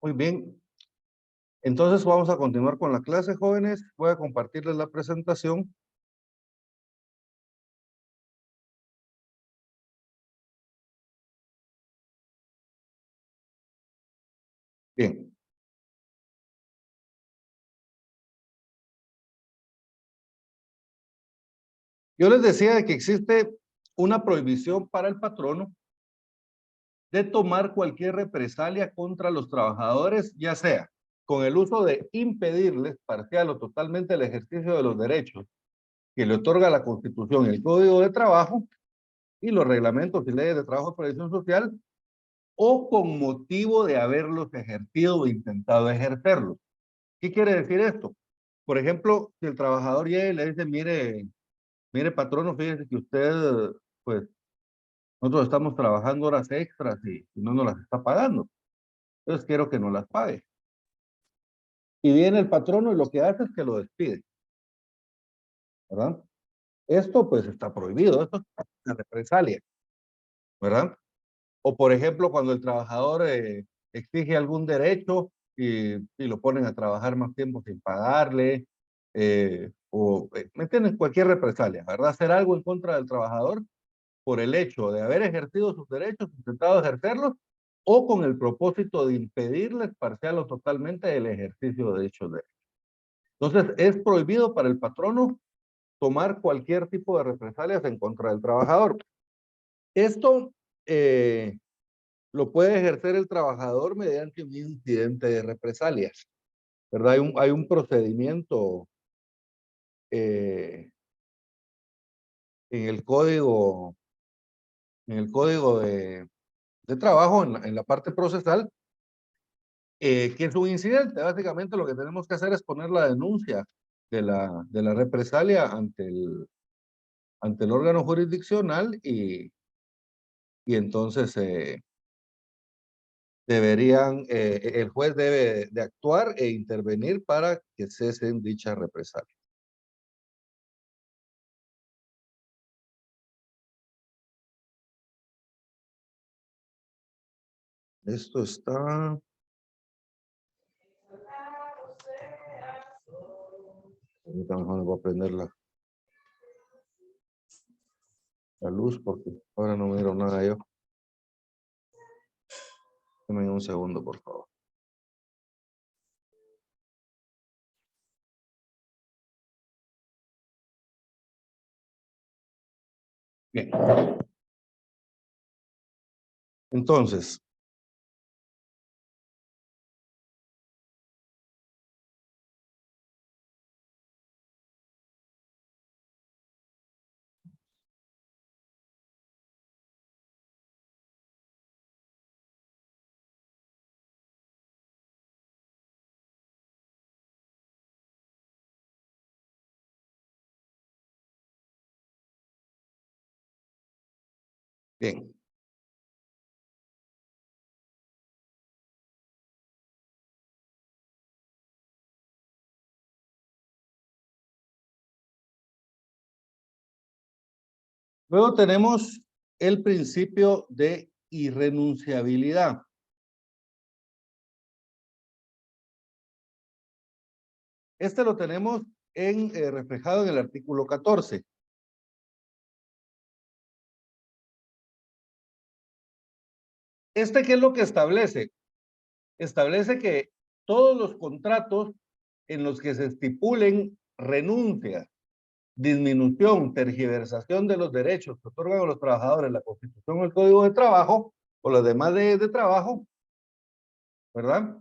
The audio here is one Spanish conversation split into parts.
Muy bien. Entonces vamos a continuar con la clase, jóvenes. Voy a compartirles la presentación. Bien. Yo les decía de que existe una prohibición para el patrono de tomar cualquier represalia contra los trabajadores, ya sea con el uso de impedirles parcial o totalmente el ejercicio de los derechos que le otorga la Constitución, el Código de Trabajo y los reglamentos y leyes de trabajo y previsión social, o con motivo de haberlos ejercido o intentado ejercerlos. ¿Qué quiere decir esto? Por ejemplo, si el trabajador llega y le dice, mire patrono, fíjese que usted, pues, nosotros estamos trabajando horas extras y no nos las está pagando. Entonces quiero que nos las pague. Y viene el patrono y lo que hace es que lo despide. ¿Verdad? Esto pues está prohibido, esto es una represalia. ¿Verdad? O por ejemplo, cuando el trabajador exige algún derecho y lo ponen a trabajar más tiempo sin pagarle, ¿me entienden? Cualquier represalia, ¿verdad? Hacer algo en contra del trabajador por el hecho de haber ejercido sus derechos, intentado ejercerlos, o con el propósito de impedirles parcial o totalmente el ejercicio de dichos derechos. Entonces, es prohibido para el patrono tomar cualquier tipo de represalias en contra del trabajador. Esto lo puede ejercer el trabajador mediante un incidente de represalias, ¿verdad? Hay un procedimiento eh, en el código, de trabajo, en la parte procesal, que es un incidente. Básicamente lo que tenemos que hacer es poner la denuncia de la represalia ante el órgano jurisdiccional y entonces el juez debe de actuar e intervenir para que cesen dicha represalia. Esto está... Ahorita mejor voy a prender la luz porque ahora no miro nada yo. Dame un segundo, por favor. Bien. Entonces, bien. Luego tenemos el principio de irrenunciabilidad. Este lo tenemos reflejado en el artículo 14. ¿Qué es lo que establece? Establece que todos los contratos en los que se estipulen renuncias, disminución, tergiversación de los derechos que otorgan a los trabajadores la Constitución o el Código de Trabajo o las demás leyes de trabajo, ¿verdad?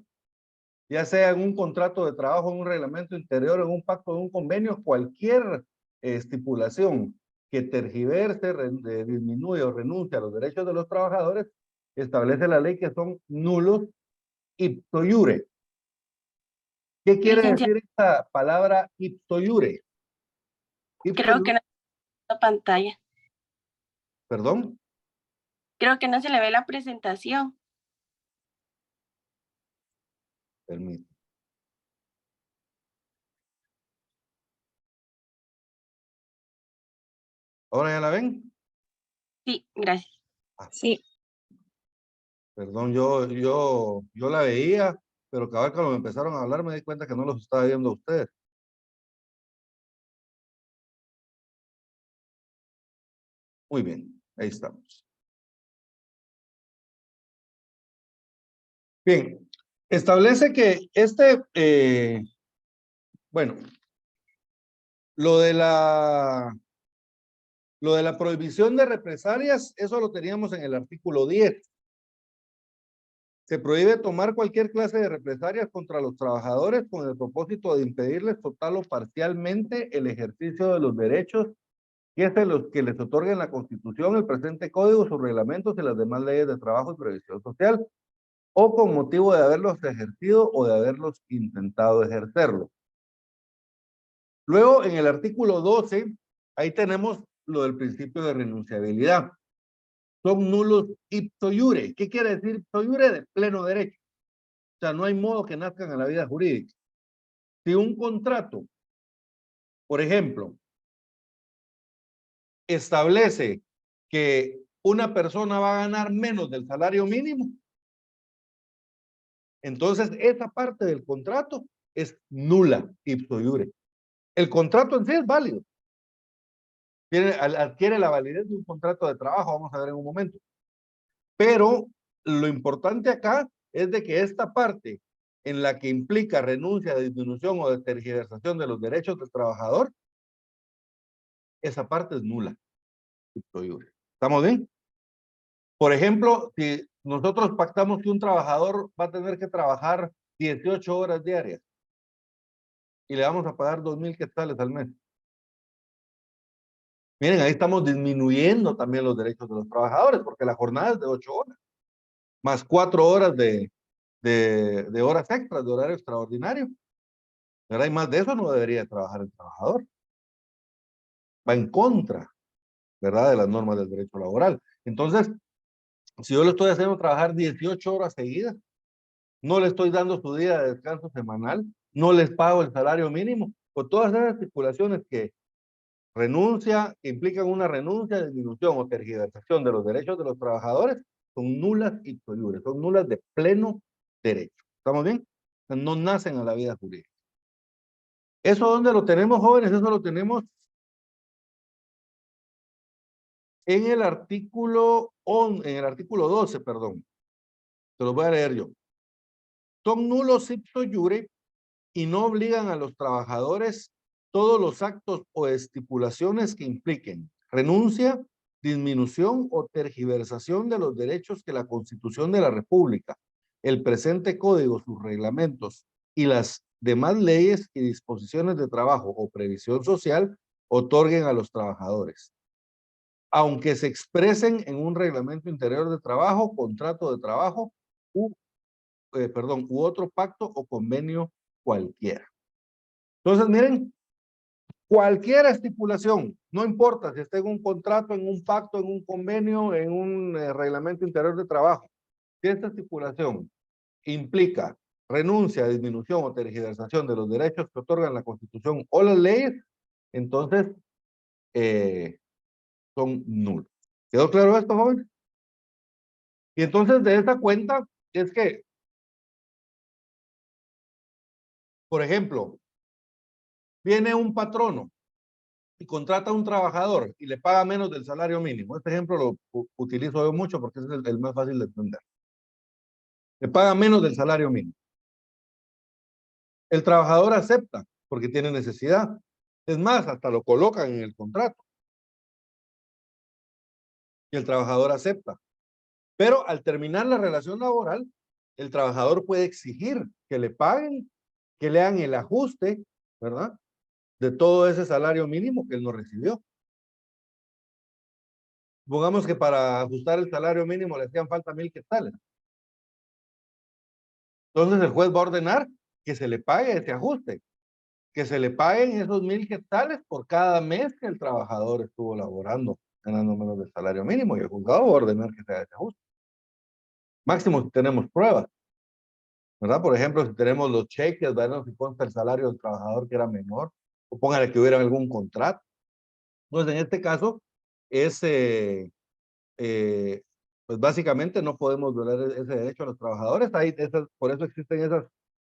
Ya sea en un contrato de trabajo, en un reglamento interior, en un pacto, en un convenio, cualquier estipulación que tergiverse, disminuye o renuncia a los derechos de los trabajadores, establece la ley que son nulos ipso iure. ¿Qué quiere Licenciado, decir esta palabra ipso iure? creo que no está en pantalla. Perdón. Creo que no se le ve la presentación. Permítame. ¿Ahora ya la ven? Sí, gracias. Ah, Sí. perdón, yo la veía, pero cabal cuando me empezaron a hablar me di cuenta que no los estaba viendo a ustedes. Muy bien, ahí estamos. Bien, establece que bueno, lo de la prohibición de represalias, eso lo teníamos en el artículo 10. Se prohíbe tomar cualquier clase de represalias contra los trabajadores con el propósito de impedirles total o parcialmente el ejercicio de los derechos que es de los que les otorguen la Constitución, el presente Código, sus reglamentos y las demás leyes de trabajo y previsión social, o con motivo de haberlos ejercido o de haberlos intentado ejercerlo. Luego, en el artículo 12, ahí tenemos lo del principio de renunciabilidad. Son nulos ipso iure. ¿Qué quiere decir ipso iure? De pleno derecho. O sea, no hay modo que nazcan en la vida jurídica. Si un contrato, por ejemplo, establece que una persona va a ganar menos del salario mínimo, entonces esa parte del contrato es nula ipso iure. El contrato en sí es válido. Adquiere la validez de un contrato de trabajo, vamos a ver en un momento. Pero lo importante acá es de que esta parte en la que implica renuncia, disminución o de tergiversación de los derechos del trabajador, esa parte es nula. ¿Estamos bien? Por ejemplo, si nosotros pactamos que un trabajador va a tener que trabajar 18 horas diarias y le vamos a pagar 2,000 quetzales al mes. Miren, ahí estamos disminuyendo también los derechos de los trabajadores, porque la jornada es de 8 horas, más 4 horas de horas extras, de horario extraordinario. ¿Verdad? Y más de eso no debería trabajar el trabajador. Va en contra, ¿verdad?, de las normas del derecho laboral. Entonces, si yo le estoy haciendo trabajar 18 horas seguidas, no le estoy dando su día de descanso semanal, no les pago el salario mínimo, con todas esas estipulaciones que implican una renuncia, disminución o tergiversación de los derechos de los trabajadores, son nulas y iure, son nulas de pleno derecho. ¿Estamos bien? No nacen a la vida jurídica. ¿Eso dónde lo tenemos, jóvenes? Eso lo tenemos en el artículo 12, perdón. Te lo voy a leer yo. Son nulos ipso iure y no obligan a los trabajadores todos los actos o estipulaciones que impliquen renuncia, disminución o tergiversación de los derechos que la Constitución de la República, el presente Código, sus reglamentos y las demás leyes y disposiciones de trabajo o previsión social otorguen a los trabajadores, aunque se expresen en un reglamento interior de trabajo, contrato de trabajo u otro pacto o convenio cualquiera. Entonces, miren, cualquier estipulación, no importa si está en un contrato, en un pacto, en un convenio, en un reglamento interior de trabajo, si esta estipulación implica renuncia, disminución o tergiversación de los derechos que otorgan la Constitución o las leyes, entonces son nulos. ¿Quedó claro esto, jóvenes? Y entonces de esta cuenta es que, por ejemplo, viene un patrono y contrata a un trabajador y le paga menos del salario mínimo. Este ejemplo lo utilizo yo mucho porque es el más fácil de entender. Le paga menos del salario mínimo. El trabajador acepta porque tiene necesidad. Es más, hasta lo colocan en el contrato. Y el trabajador acepta. Pero al terminar la relación laboral, el trabajador puede exigir que le paguen, que le hagan el ajuste, ¿verdad?, de todo ese salario mínimo que él no recibió. Supongamos que para ajustar el salario mínimo le hacían falta 1,000 quetzales. Entonces el juez va a ordenar que se le pague ese ajuste, que se le paguen esos 1,000 quetzales por cada mes que el trabajador estuvo laborando, ganando menos del salario mínimo, y el juzgado va a ordenar que se haga ese ajuste. Máximo si tenemos pruebas, ¿verdad? Por ejemplo, si tenemos los cheques, ¿verdad?, si consta el salario del trabajador que era menor, o póngale que hubiera algún contrato. Entonces, en este caso, es, pues básicamente no podemos violar ese derecho a los trabajadores. Por eso existen esas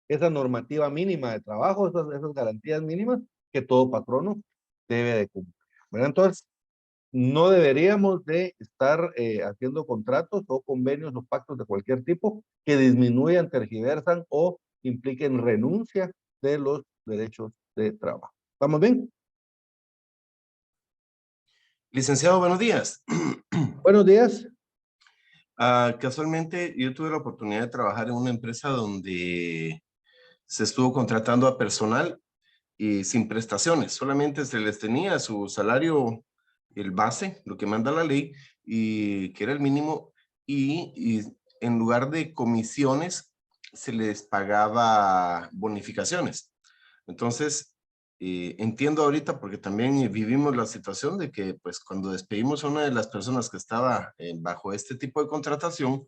esa normativa mínima de trabajo, esas garantías mínimas que todo patrono debe de cumplir, ¿verdad? Entonces, no deberíamos de estar haciendo contratos o convenios o pactos de cualquier tipo que disminuyan, tergiversan o impliquen renuncia de los derechos de trabajo. ¿Estamos bien? Licenciado, buenos días. Buenos días. Casualmente, yo tuve la oportunidad de trabajar en una empresa donde se estuvo contratando a personal y sin prestaciones, solamente se les tenía su salario, el base, lo que manda la ley, y que era el mínimo, y en lugar de comisiones, se les pagaba bonificaciones. Entonces, entiendo ahorita porque también vivimos la situación de que pues cuando despedimos a una de las personas que estaba bajo este tipo de contratación,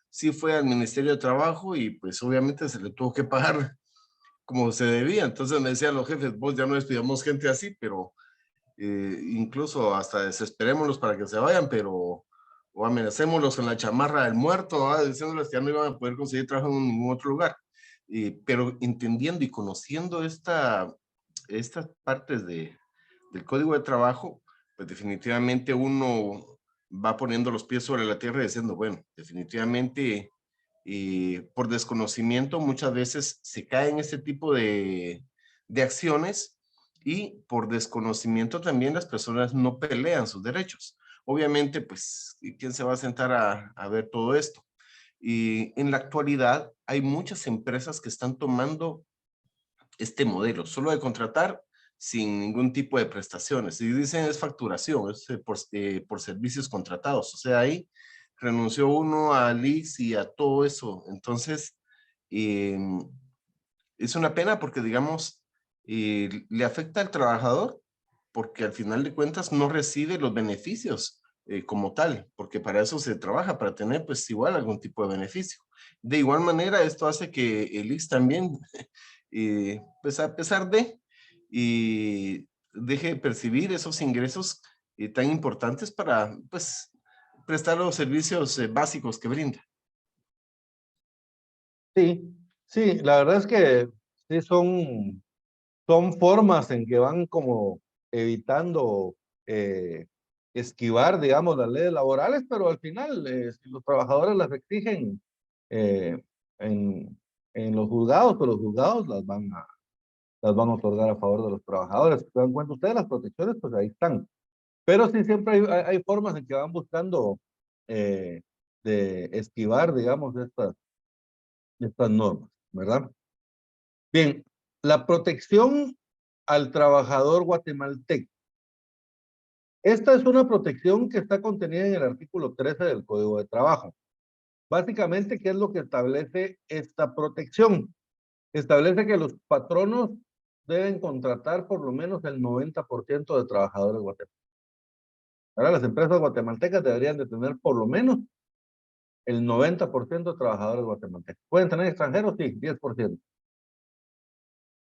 sí fue al Ministerio de Trabajo y pues obviamente se le tuvo que pagar como se debía. Entonces me decían los jefes, vos ya no despidamos gente así, pero incluso hasta desesperémoslos para que se vayan, pero o amenacémoslos con la chamarra del muerto, diciéndoles que ya no iban a poder conseguir trabajo en ningún otro lugar. Pero entendiendo y conociendo estas partes del código de trabajo, pues definitivamente uno va poniendo los pies sobre la tierra y diciendo, bueno, definitivamente por desconocimiento muchas veces se cae en este tipo de acciones y por desconocimiento también las personas no pelean sus derechos. Obviamente, pues, ¿quién se va a sentar a ver todo esto? Y en la actualidad hay muchas empresas que están tomando este modelo, solo de contratar sin ningún tipo de prestaciones. Y dicen es facturación, es por servicios contratados. O sea, ahí renunció uno al IX y a todo eso. Entonces, eh, es una pena porque, digamos, le afecta al trabajador porque al final de cuentas no recibe los beneficios como tal, porque para eso se trabaja, para tener pues igual algún tipo de beneficio. De igual manera, esto hace que el IX también, pues a pesar de, deje de percibir esos ingresos tan importantes para pues prestar los servicios básicos que brinda. Sí, sí, la verdad es que sí son formas en que van como evitando esquivar, digamos, las leyes laborales, pero al final, si los trabajadores las exigen eh, en, en los juzgados, pues los juzgados las van a otorgar a favor de los trabajadores. ¿Se dan cuenta ustedes? Las protecciones, pues ahí están. Pero sí siempre hay formas en que van buscando eh, de esquivar, digamos, estas normas, ¿verdad? Bien, la protección al trabajador guatemalteco. Esta es una protección que está contenida en el artículo 13 del Código de Trabajo. Básicamente, ¿qué es lo que establece esta protección? Establece que los patronos deben contratar por lo menos el 90% de trabajadores guatemaltecos. Ahora, las empresas guatemaltecas deberían de tener por lo menos el 90% de trabajadores guatemaltecos. ¿Pueden tener extranjeros? Sí, 10%.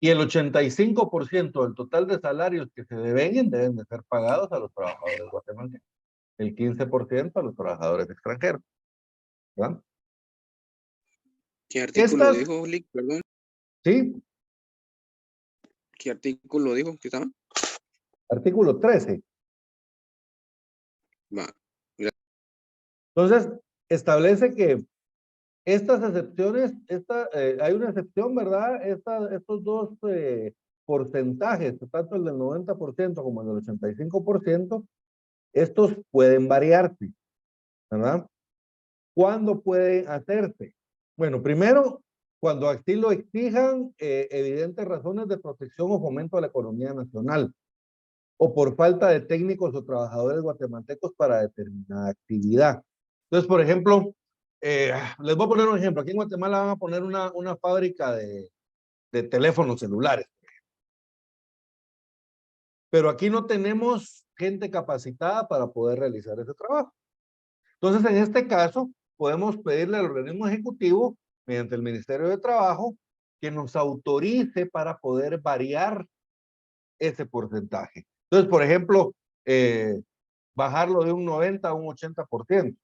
Y el 85% del total de salarios que se deben de ser pagados a los trabajadores guatemaltecos. El 15% a los trabajadores extranjeros. ¿Verdad? ¿Qué artículo dijo, Lick? Perdón. Sí. ¿Qué artículo dijo que estaba? Artículo 13. Va. Entonces, establece que estas excepciones, hay una excepción, ¿verdad? Estos dos porcentajes, tanto el del 90% como el del 85%, estos pueden variarse, ¿verdad? ¿Cuándo pueden hacerse? Bueno, primero, cuando así lo exijan evidentes razones de protección o fomento a la economía nacional, o por falta de técnicos o trabajadores guatemaltecos para determinada actividad. Entonces, por ejemplo, les voy a poner un ejemplo. Aquí en Guatemala van a poner una fábrica de teléfonos celulares. Pero aquí no tenemos gente capacitada para poder realizar ese trabajo. Entonces, en este caso, podemos pedirle al organismo ejecutivo, mediante el Ministerio de Trabajo, que nos autorice para poder variar ese porcentaje. Entonces, por ejemplo, bajarlo de un 90 a un 80%,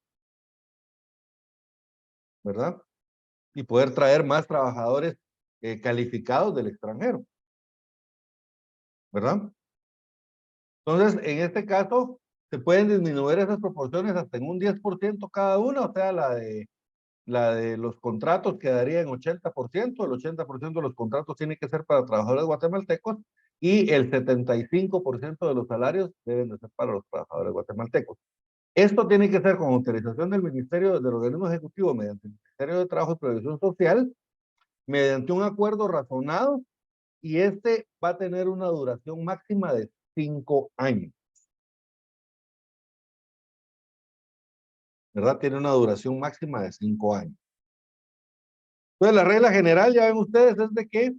¿verdad? Y poder traer más trabajadores calificados del extranjero, ¿verdad? Entonces, en este caso, se pueden disminuir esas proporciones hasta en un 10% cada una, o sea, la de los contratos quedaría en 80%, el 80% de los contratos tiene que ser para trabajadores guatemaltecos y el 75% de los salarios deben de ser para los trabajadores guatemaltecos. Esto tiene que ser con autorización del Ministerio, del Organismo Ejecutivo, mediante el Ministerio de Trabajo y Previsión Social, mediante un acuerdo razonado, y este va a tener una duración máxima de 5 años. ¿Verdad? Tiene una duración máxima de 5 años. Entonces, la regla general, ya ven ustedes, es de que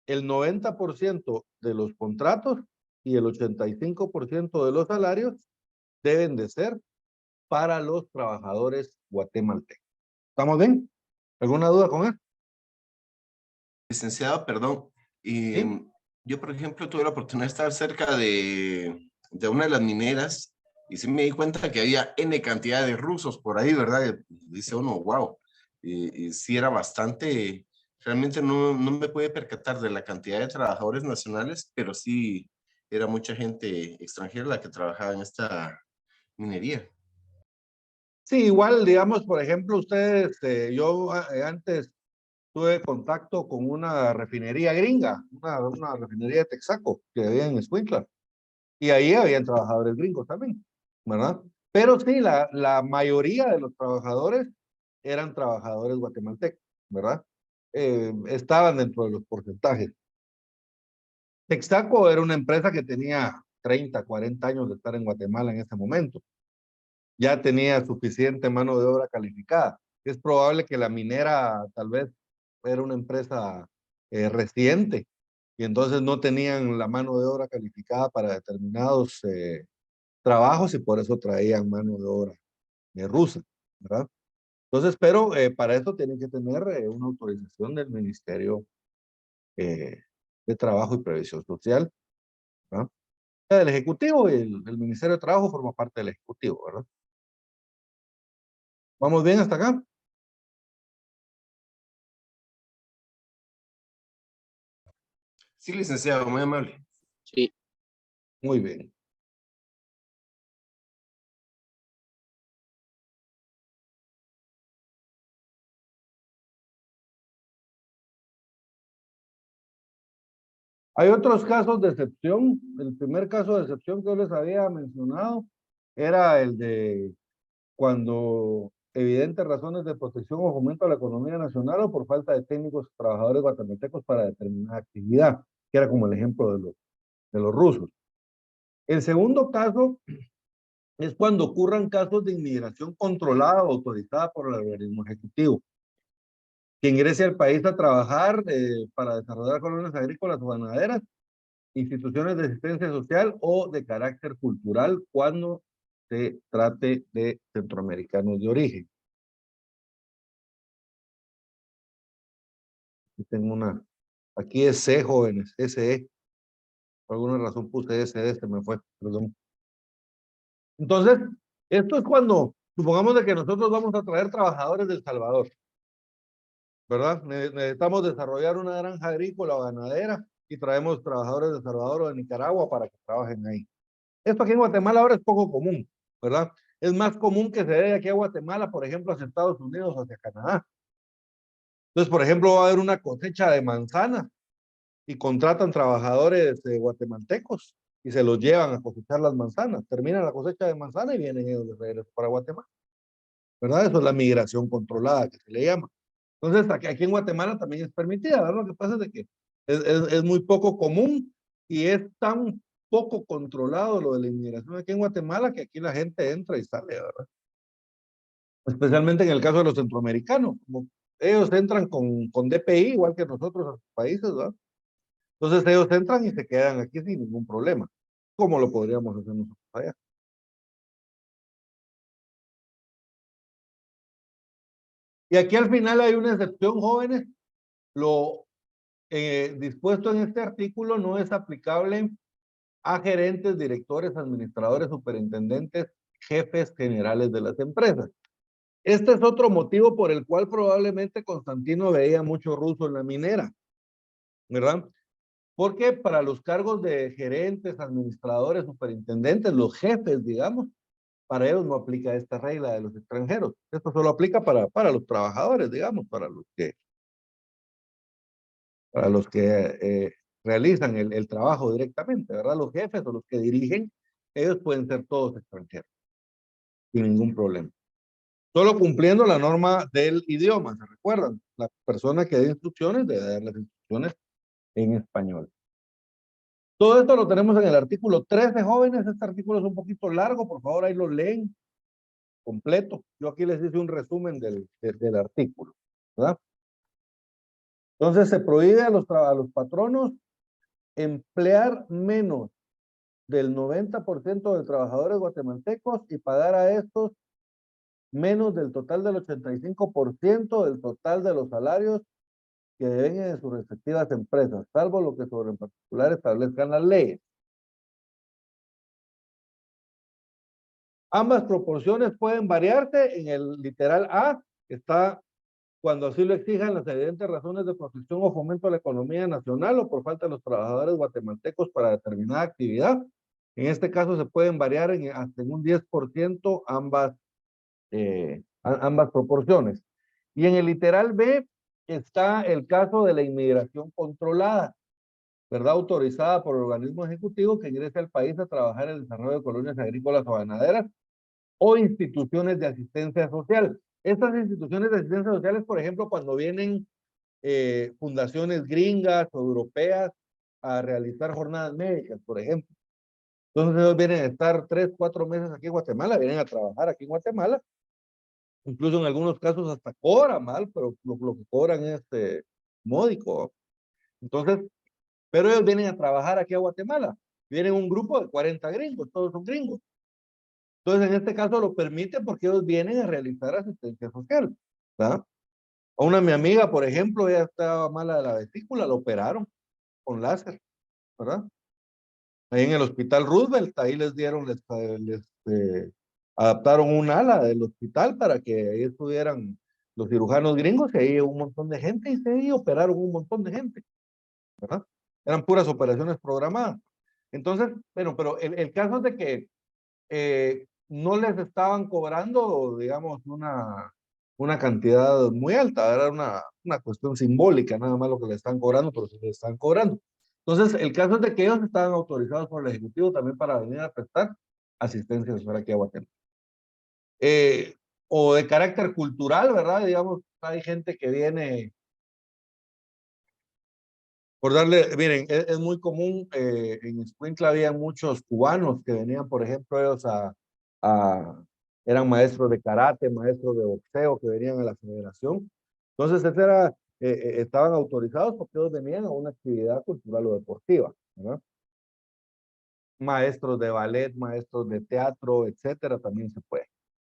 el 90% de los contratos y el 85% de los salarios deben de ser para los trabajadores guatemaltecos. ¿Estamos bien? ¿Alguna duda con eso? Licenciado, perdón. Y ¿Sí? yo, por ejemplo, tuve la oportunidad de estar cerca de una de las mineras y sí me di cuenta que había N cantidad de rusos por ahí, ¿verdad? Y dice uno, wow. Y sí era bastante, realmente no me pude percatar de la cantidad de trabajadores nacionales, pero sí era mucha gente extranjera la que trabajaba en esta minería. Sí, igual, digamos, por ejemplo, ustedes, yo antes tuve contacto con una refinería gringa, una refinería de Texaco, que había en Escuintla, y ahí habían trabajadores gringos también, ¿verdad? Pero sí, la mayoría de los trabajadores eran trabajadores guatemaltecos, ¿verdad? Estaban dentro de los porcentajes. Texaco era una empresa que tenía 30, 40 años de estar en Guatemala en ese momento. Ya tenía suficiente mano de obra calificada. Es probable que la minera tal vez era una empresa reciente y entonces no tenían la mano de obra calificada para determinados trabajos y por eso traían mano de obra rusa, ¿verdad? Entonces, pero para eso tienen que tener una autorización del Ministerio de Trabajo y Previsión Social, ¿verdad? El Ejecutivo y el Ministerio de Trabajo forma parte del Ejecutivo, ¿verdad? ¿Vamos bien hasta acá? Sí, licenciado, muy amable. Sí. Muy bien. Hay otros casos de excepción. El primer caso de excepción que yo les había mencionado era el de cuando evidentes razones de protección o fomento a la economía nacional o por falta de técnicos trabajadores guatemaltecos para determinada actividad, que era como el ejemplo de los rusos. El segundo caso es cuando ocurran casos de inmigración controlada o autorizada por el organismo ejecutivo, que ingrese al país a trabajar para desarrollar colonias agrícolas o ganaderas, instituciones de asistencia social o de carácter cultural cuando se trate de centroamericanos de origen. Aquí tengo una, aquí es C, jóvenes, SE. Por alguna razón puse SD, se me fue, perdón. Entonces, esto es cuando, supongamos de que nosotros vamos a traer trabajadores del Salvador, ¿verdad? Necesitamos desarrollar una granja agrícola o ganadera y traemos trabajadores de El Salvador o de Nicaragua para que trabajen ahí. Esto aquí en Guatemala ahora es poco común, ¿verdad? Es más común que se dé de aquí a Guatemala, por ejemplo, hacia Estados Unidos o hacia Canadá. Entonces, por ejemplo, va a haber una cosecha de manzanas y contratan trabajadores guatemaltecos y se los llevan a cosechar las manzanas. Termina la cosecha de manzana y vienen ellos de regreso para Guatemala, ¿verdad? Eso es la migración controlada que se le llama. Entonces, aquí en Guatemala también es permitida, ¿verdad? Lo que pasa es de que es muy poco común y es tan poco controlado lo de la inmigración aquí en Guatemala que aquí la gente entra y sale, ¿verdad? Especialmente en el caso de los centroamericanos, como ellos entran con DPI, igual que nosotros a sus países, ¿verdad? Entonces ellos entran y se quedan aquí sin ningún problema, como lo podríamos hacer nosotros allá. Y aquí al final hay una excepción, jóvenes. Lo dispuesto en este artículo no es aplicable a gerentes, directores, administradores, superintendentes, jefes generales de las empresas. Este es otro motivo por el cual probablemente Constantino veía mucho ruso en la minera, ¿verdad? Porque para los cargos de gerentes, administradores, superintendentes, los jefes, digamos, para ellos no aplica esta regla de los extranjeros. Esto solo aplica para los trabajadores, digamos, para los que realizan el trabajo directamente, ¿verdad? Los jefes o los que dirigen, ellos pueden ser todos extranjeros, sin ningún problema. Solo cumpliendo la norma del idioma, ¿se recuerdan? La persona que dé instrucciones debe dar las instrucciones en español. Todo esto lo tenemos en el artículo 13, jóvenes. Este artículo es un poquito largo, por favor, ahí lo leen completo. Yo aquí les hice un resumen del artículo, ¿verdad? Entonces se prohíbe a los patronos emplear menos del 90% de trabajadores guatemaltecos y pagar a estos menos del total del 85% del total de los salarios que devengan en sus respectivas empresas, salvo lo que sobre en particular establezcan las leyes. Ambas proporciones pueden variarse. En el literal A está cuando así lo exijan las evidentes razones de protección o fomento a la economía nacional o por falta de los trabajadores guatemaltecos para determinada actividad. En este caso se pueden variar hasta en un 10% ambas proporciones. Y en el literal B está el caso de la inmigración controlada, ¿verdad? Autorizada por el organismo ejecutivo que ingrese al país a trabajar en el desarrollo de colonias agrícolas o ganaderas o instituciones de asistencia social. Estas instituciones de asistencia social es, por ejemplo, cuando vienen fundaciones gringas o europeas a realizar jornadas médicas, por ejemplo. Entonces ellos vienen a estar 3, 4 meses aquí en Guatemala, vienen a trabajar aquí en Guatemala, incluso en algunos casos hasta cobran mal, pero lo que cobran es módico. Entonces, pero ellos vienen a trabajar aquí a Guatemala, vienen un grupo de 40 gringos, todos son gringos. Entonces, en este caso lo permite porque ellos vienen a realizar asistencia social, ¿verdad? A mi amiga, por ejemplo, ella estaba mala de la vesícula, la operaron con láser, ¿verdad? Ahí en el hospital Roosevelt, ahí les adaptaron un ala del hospital para que ahí estuvieran los cirujanos gringos y ahí un montón de gente y ahí operaron un montón de gente, ¿verdad? Eran puras operaciones programadas. Entonces, bueno, pero el caso es de que no les estaban cobrando, digamos, una cantidad muy alta, era una cuestión simbólica, nada más lo que le están cobrando, pero sí le están cobrando. Entonces, el caso es de que ellos estaban autorizados por el Ejecutivo también para venir a prestar asistencia social aquí a Guatemala. O de carácter cultural, ¿verdad? Digamos, hay gente que viene, por darle, miren, es muy común, en Escuintla había muchos cubanos que venían, por ejemplo, ellos eran maestros de karate, maestros de boxeo, que venían a la federación. Entonces, estaban autorizados porque ellos venían a una actividad cultural o deportiva, ¿verdad? Maestros de ballet, maestros de teatro, etcétera, también se puede.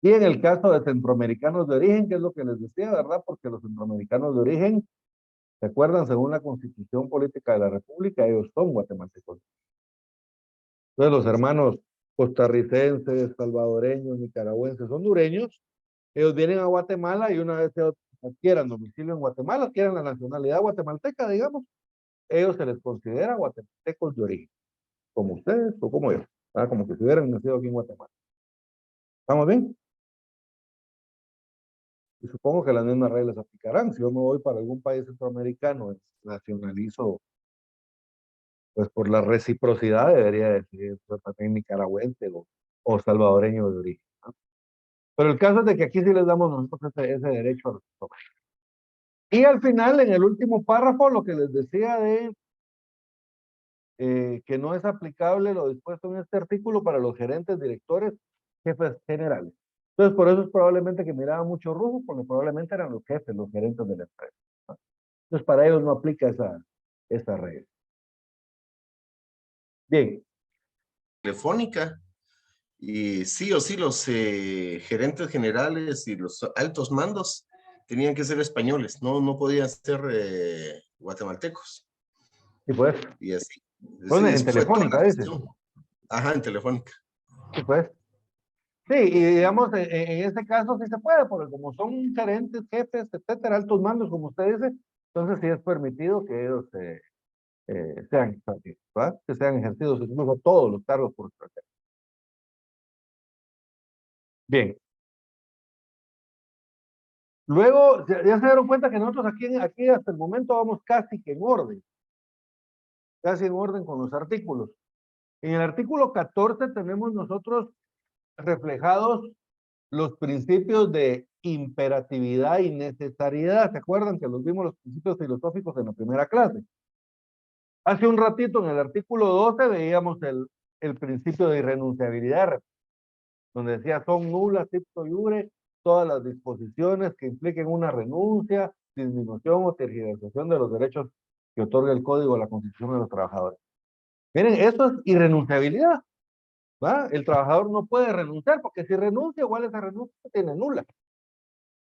Y en el caso de centroamericanos de origen, que es lo que les decía, ¿verdad? Porque los centroamericanos de origen, ¿se acuerdan? Según la Constitución Política de la República, ellos son guatemaltecos. Entonces, los hermanos costarricenses, salvadoreños, nicaragüenses, hondureños, ellos vienen a Guatemala y una vez ellos adquieran domicilio en Guatemala, adquieran la nacionalidad guatemalteca, digamos, ellos se les considera guatemaltecos de origen, como ustedes o como yo, ¿verdad? Como que si hubieran nacido aquí en Guatemala. ¿Estamos bien? Y supongo que las mismas reglas aplicarán. Si yo me voy para algún país centroamericano, nacionalizo, pues por la reciprocidad debería decir pues, también nicaragüense o salvadoreño de origen, ¿no? Pero el caso es de que aquí sí les damos nosotros ese derecho a los centroamericanos. Y al final, en el último párrafo, lo que les decía de que no es aplicable lo dispuesto en este artículo para los gerentes, directores, jefes generales. Entonces, por eso es probablemente que miraba mucho rojo, porque probablemente eran los jefes, los gerentes de la empresa, ¿no? Entonces, para ellos no aplica esa regla. Bien. Telefónica. Y sí o sí, los gerentes generales y los altos mandos tenían que ser españoles, no podían ser guatemaltecos. Sí, pues. Y así. Bueno, Sí, en fue toda Telefónica, la dice. gestión. Ajá, en Telefónica. Sí, pues. Sí, y digamos, en este caso sí se puede, porque como son gerentes, jefes, etcétera, altos mandos, como usted dice, entonces sí es permitido que ellos sean extranjeros, ¿verdad? Que sean ejercidos incluso todos los cargos por extranjeros. Bien. Luego, ya se dieron cuenta que nosotros aquí hasta el momento vamos casi que en orden. Casi en orden con los artículos. En el artículo 14 tenemos nosotros reflejados los principios de imperatividad y necesariedad. ¿Se acuerdan que los vimos los principios filosóficos en la primera clase? Hace un ratito en el artículo 12 veíamos el principio de irrenunciabilidad, donde decía son nulas ipso iure todas las disposiciones que impliquen una renuncia, disminución o tergiversación de los derechos que otorga el Código de la Constitución de los Trabajadores. Miren, eso es irrenunciabilidad. ¿Va? El trabajador no puede renunciar, porque si renuncia, igual esa renuncia tiene nula.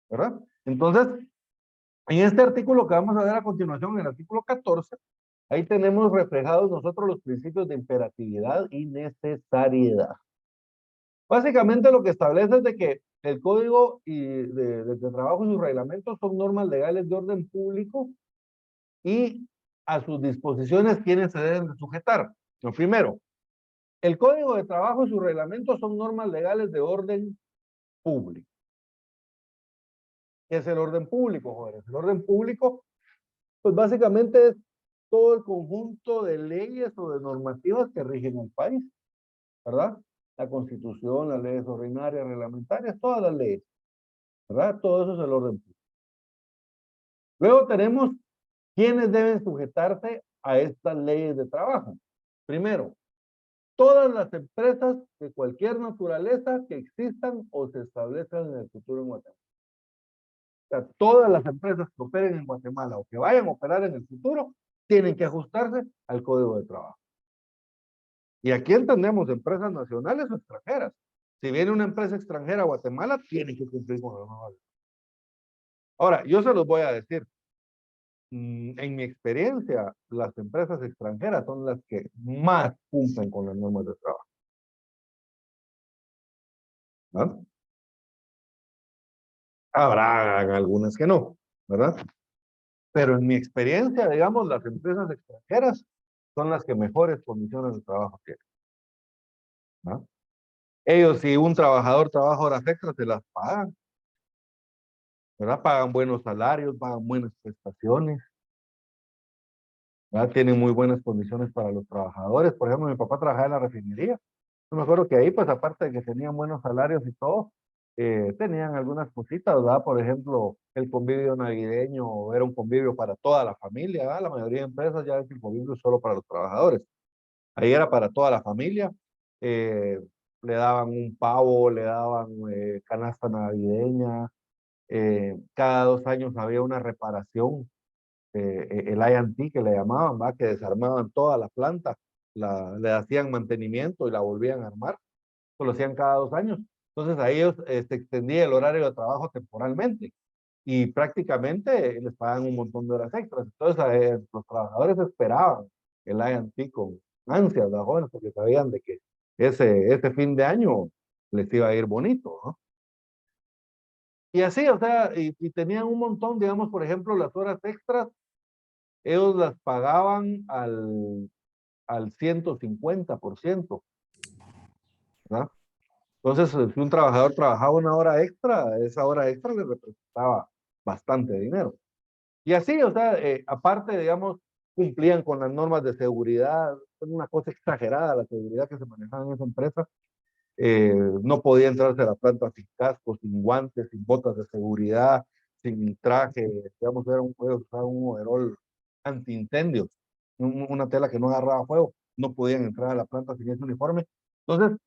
¿Verdad? Entonces, en este artículo que vamos a ver a continuación, en el artículo 14, ahí tenemos reflejados nosotros los principios de imperatividad y necesariedad. Básicamente lo que establece es de que el Código de Trabajo y sus reglamentos son normas legales de orden público y a sus disposiciones quienes se deben de sujetar. Lo primero, el Código de Trabajo y sus reglamentos son normas legales de orden público. ¿Qué es el orden público, jóvenes? El orden público, pues básicamente es todo el conjunto de leyes o de normativas que rigen el país, ¿verdad? La Constitución, las leyes ordinarias, reglamentarias, todas las leyes, ¿verdad? Todo eso es el orden público. Luego tenemos quiénes deben sujetarse a estas leyes de trabajo. Primero, todas las empresas de cualquier naturaleza que existan o se establezcan en el futuro en Guatemala. O sea, todas las empresas que operen en Guatemala o que vayan a operar en el futuro tienen que ajustarse al Código de Trabajo. Y aquí entendemos empresas nacionales o extranjeras. Si viene una empresa extranjera a Guatemala, tiene que cumplir con las normas. Ahora, yo se los voy a decir. En mi experiencia, las empresas extranjeras son las que más cumplen con las normas de trabajo. ¿Verdad? Habrá algunas que no, ¿verdad? Pero en mi experiencia, digamos, las empresas extranjeras son las que mejores condiciones de trabajo tienen. ¿No? Ellos, si un trabajador trabaja horas extras, se las pagan. ¿Verdad? Pagan buenos salarios, pagan buenas prestaciones. ¿Verdad? Tienen muy buenas condiciones para los trabajadores. Por ejemplo, mi papá trabajaba en la refinería. Yo me acuerdo que ahí, pues aparte de que tenían buenos salarios y todo, tenían algunas cositas, ¿verdad? Por ejemplo, el convivio navideño era un convivio para toda la familia, ¿verdad? La mayoría de empresas ya es el convivio solo para los trabajadores. Ahí era para toda la familia. Le daban un pavo, le daban canasta navideña. Cada 2 años había una reparación, el I&T que le llamaban, ¿va? Que desarmaban toda la planta, le hacían mantenimiento y la volvían a armar. Eso lo hacían cada 2 años. Entonces a ellos se extendía el horario de trabajo temporalmente y prácticamente les pagaban un montón de horas extras. Entonces los trabajadores esperaban el I&T con ansias, los jóvenes, porque sabían de que ese fin de año les iba a ir bonito, ¿no? Y así, o sea, y tenían un montón, digamos, por ejemplo, las horas extras, ellos las pagaban al 150%, ¿verdad? Entonces, si un trabajador trabajaba una hora extra, esa hora extra le representaba bastante dinero. Y así, o sea, aparte, digamos, cumplían con las normas de seguridad, es una cosa exagerada la seguridad que se manejaba en esa empresa. No podía entrarse a la planta sin casco, sin guantes, sin botas de seguridad, sin traje, digamos, usaba un overol antiincendios, una tela que no agarraba fuego, no podían entrar a la planta sin ese uniforme. Entonces,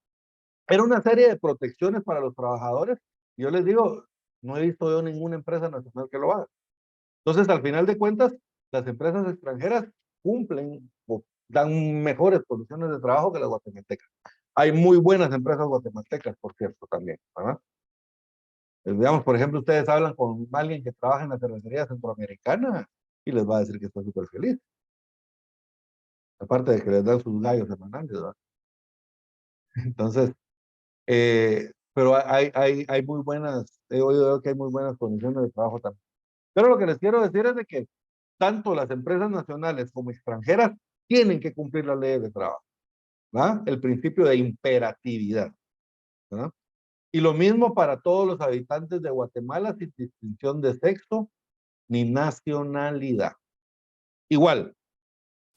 era una serie de protecciones para los trabajadores. Y yo les digo, no he visto yo ninguna empresa nacional que lo haga. Entonces, al final de cuentas, las empresas extranjeras cumplen o dan mejores condiciones de trabajo que las guatemaltecas. Hay muy buenas empresas guatemaltecas, por cierto, también, ¿verdad? Digamos, por ejemplo, ustedes hablan con alguien que trabaja en la cervecería centroamericana y les va a decir que está súper feliz. Aparte de que les dan sus gallos semanales, ¿verdad? Entonces, pero hay muy buenas, he oído que hay muy buenas condiciones de trabajo también. Pero lo que les quiero decir es de que tanto las empresas nacionales como extranjeras tienen que cumplir las leyes de trabajo, ¿verdad? El principio de imperatividad, ¿verdad? Y lo mismo para todos los habitantes de Guatemala sin distinción de sexo ni nacionalidad. Igual,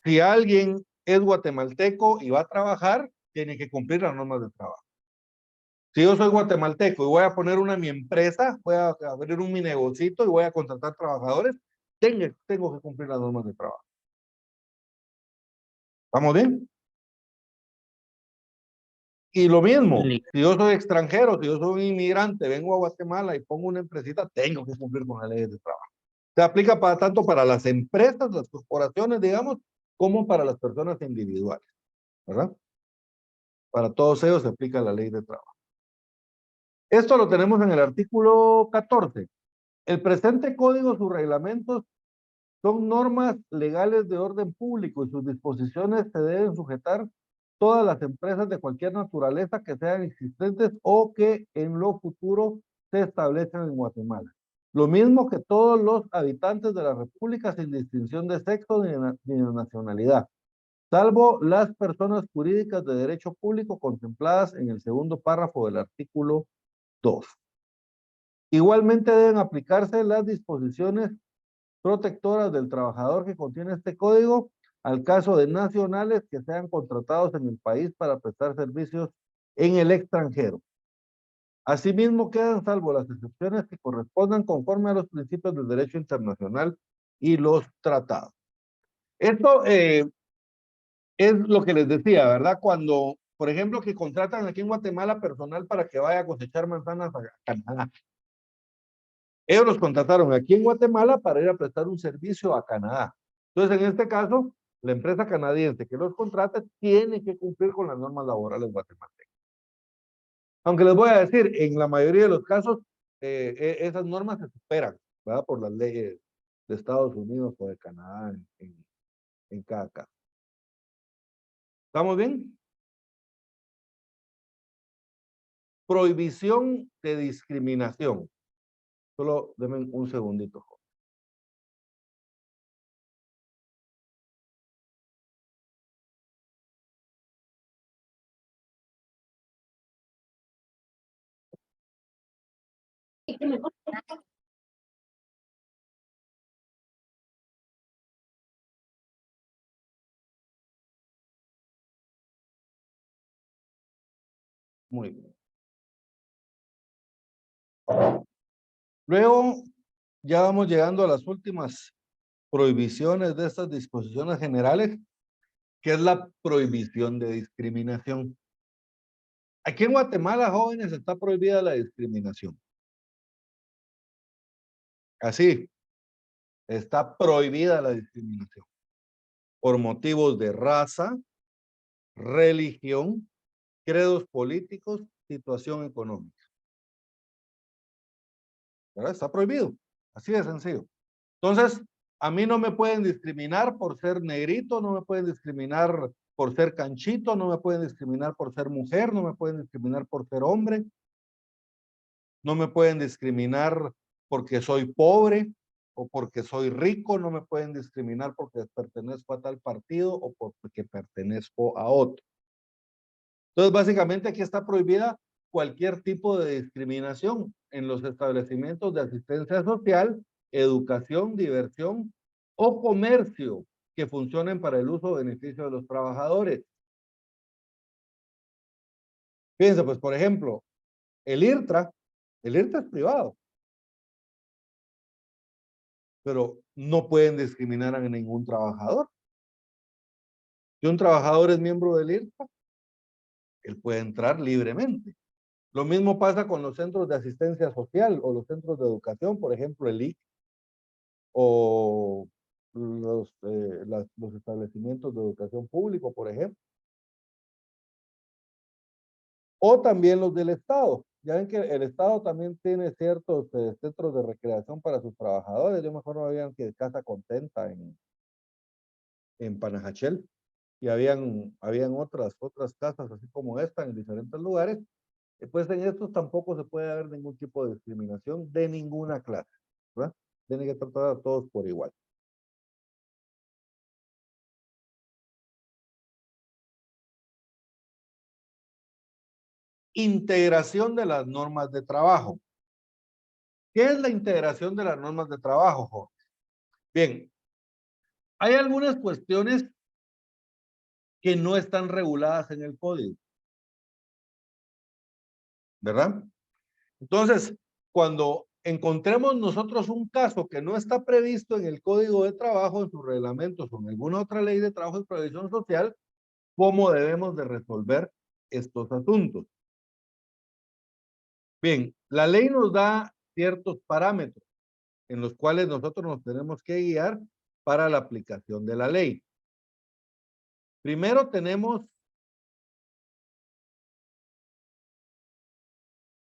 si alguien es guatemalteco y va a trabajar, tiene que cumplir las normas de trabajo. Si yo soy guatemalteco y voy a poner mi empresa, voy a abrir mi negocito y voy a contratar trabajadores, tengo que cumplir las normas de trabajo. ¿Estamos bien? Y lo mismo, si yo soy extranjero, si yo soy un inmigrante, vengo a Guatemala y pongo una empresita, tengo que cumplir con las leyes de trabajo. Se aplica tanto para las empresas, las corporaciones, digamos, como para las personas individuales, ¿verdad? Para todos ellos se aplica la ley de trabajo. Esto lo tenemos en el artículo 14. El presente código, sus reglamentos, son normas legales de orden público y sus disposiciones se deben sujetar todas las empresas de cualquier naturaleza que sean existentes o que en lo futuro se establezcan en Guatemala. Lo mismo que todos los habitantes de la República sin distinción de sexo ni de nacionalidad, salvo las personas jurídicas de derecho público contempladas en el segundo párrafo del artículo 2. Igualmente deben aplicarse las disposiciones protectoras del trabajador que contiene este código al caso de nacionales que sean contratados en el país para prestar servicios en el extranjero. Asimismo, quedan salvo las excepciones que correspondan conforme a los principios del derecho internacional y los tratados. Esto es lo que les decía, ¿verdad? Cuando, por ejemplo, que contratan aquí en Guatemala personal para que vaya a cosechar manzanas a Canadá. Ellos los contrataron aquí en Guatemala para ir a prestar un servicio a Canadá. Entonces, en este caso, la empresa canadiense que los contrata tiene que cumplir con las normas laborales guatemaltecas. Aunque les voy a decir, en la mayoría de los casos, esas normas se superan, ¿verdad? Por las leyes de Estados Unidos o de Canadá en cada caso. ¿Estamos bien? Prohibición de discriminación. Solo denme un segundito. Muy bien. Luego, ya vamos llegando a las últimas prohibiciones de estas disposiciones generales, que es la prohibición de discriminación. Aquí en Guatemala, jóvenes, está prohibida la discriminación. Así, está prohibida la discriminación por motivos de raza, religión, credos políticos, situación económica. ¿Verdad? Está prohibido. Así de sencillo. Entonces, a mí no me pueden discriminar por ser negrito, no me pueden discriminar por ser canchito, no me pueden discriminar por ser mujer, no me pueden discriminar por ser hombre, no me pueden discriminar porque soy pobre o porque soy rico, no me pueden discriminar porque pertenezco a tal partido o porque pertenezco a otro. Entonces, básicamente aquí está prohibida cualquier tipo de discriminación en los establecimientos de asistencia social, educación, diversión o comercio que funcionen para el uso o beneficio de los trabajadores. Fíjense, pues, por ejemplo, el IRTRA es privado, pero no pueden discriminar a ningún trabajador. Si un trabajador es miembro del IRTRA, él puede entrar libremente. Lo mismo pasa con los centros de asistencia social o los centros de educación, por ejemplo, el IC o los establecimientos de educación público, por ejemplo. O también los del Estado. Ya ven que el Estado también tiene ciertos centros de recreación para sus trabajadores. Yo mejor no habían que Casa Contenta en Panajachel. Y habían otras casas así como esta en diferentes lugares. Pues en estos tampoco se puede haber ningún tipo de discriminación de ninguna clase, ¿verdad? Tiene que tratar a todos por igual. integración de las normas de trabajo. ¿Qué es la integración de las normas de trabajo, Jorge? Bien, hay algunas cuestiones que no están reguladas en el código, ¿verdad? Entonces, cuando encontremos nosotros un caso que no está previsto en el Código de Trabajo, en sus reglamentos o en alguna otra ley de trabajo y previsión social, ¿cómo debemos de resolver estos asuntos? Bien, la ley nos da ciertos parámetros en los cuales nosotros nos tenemos que guiar para la aplicación de la ley. Primero tenemos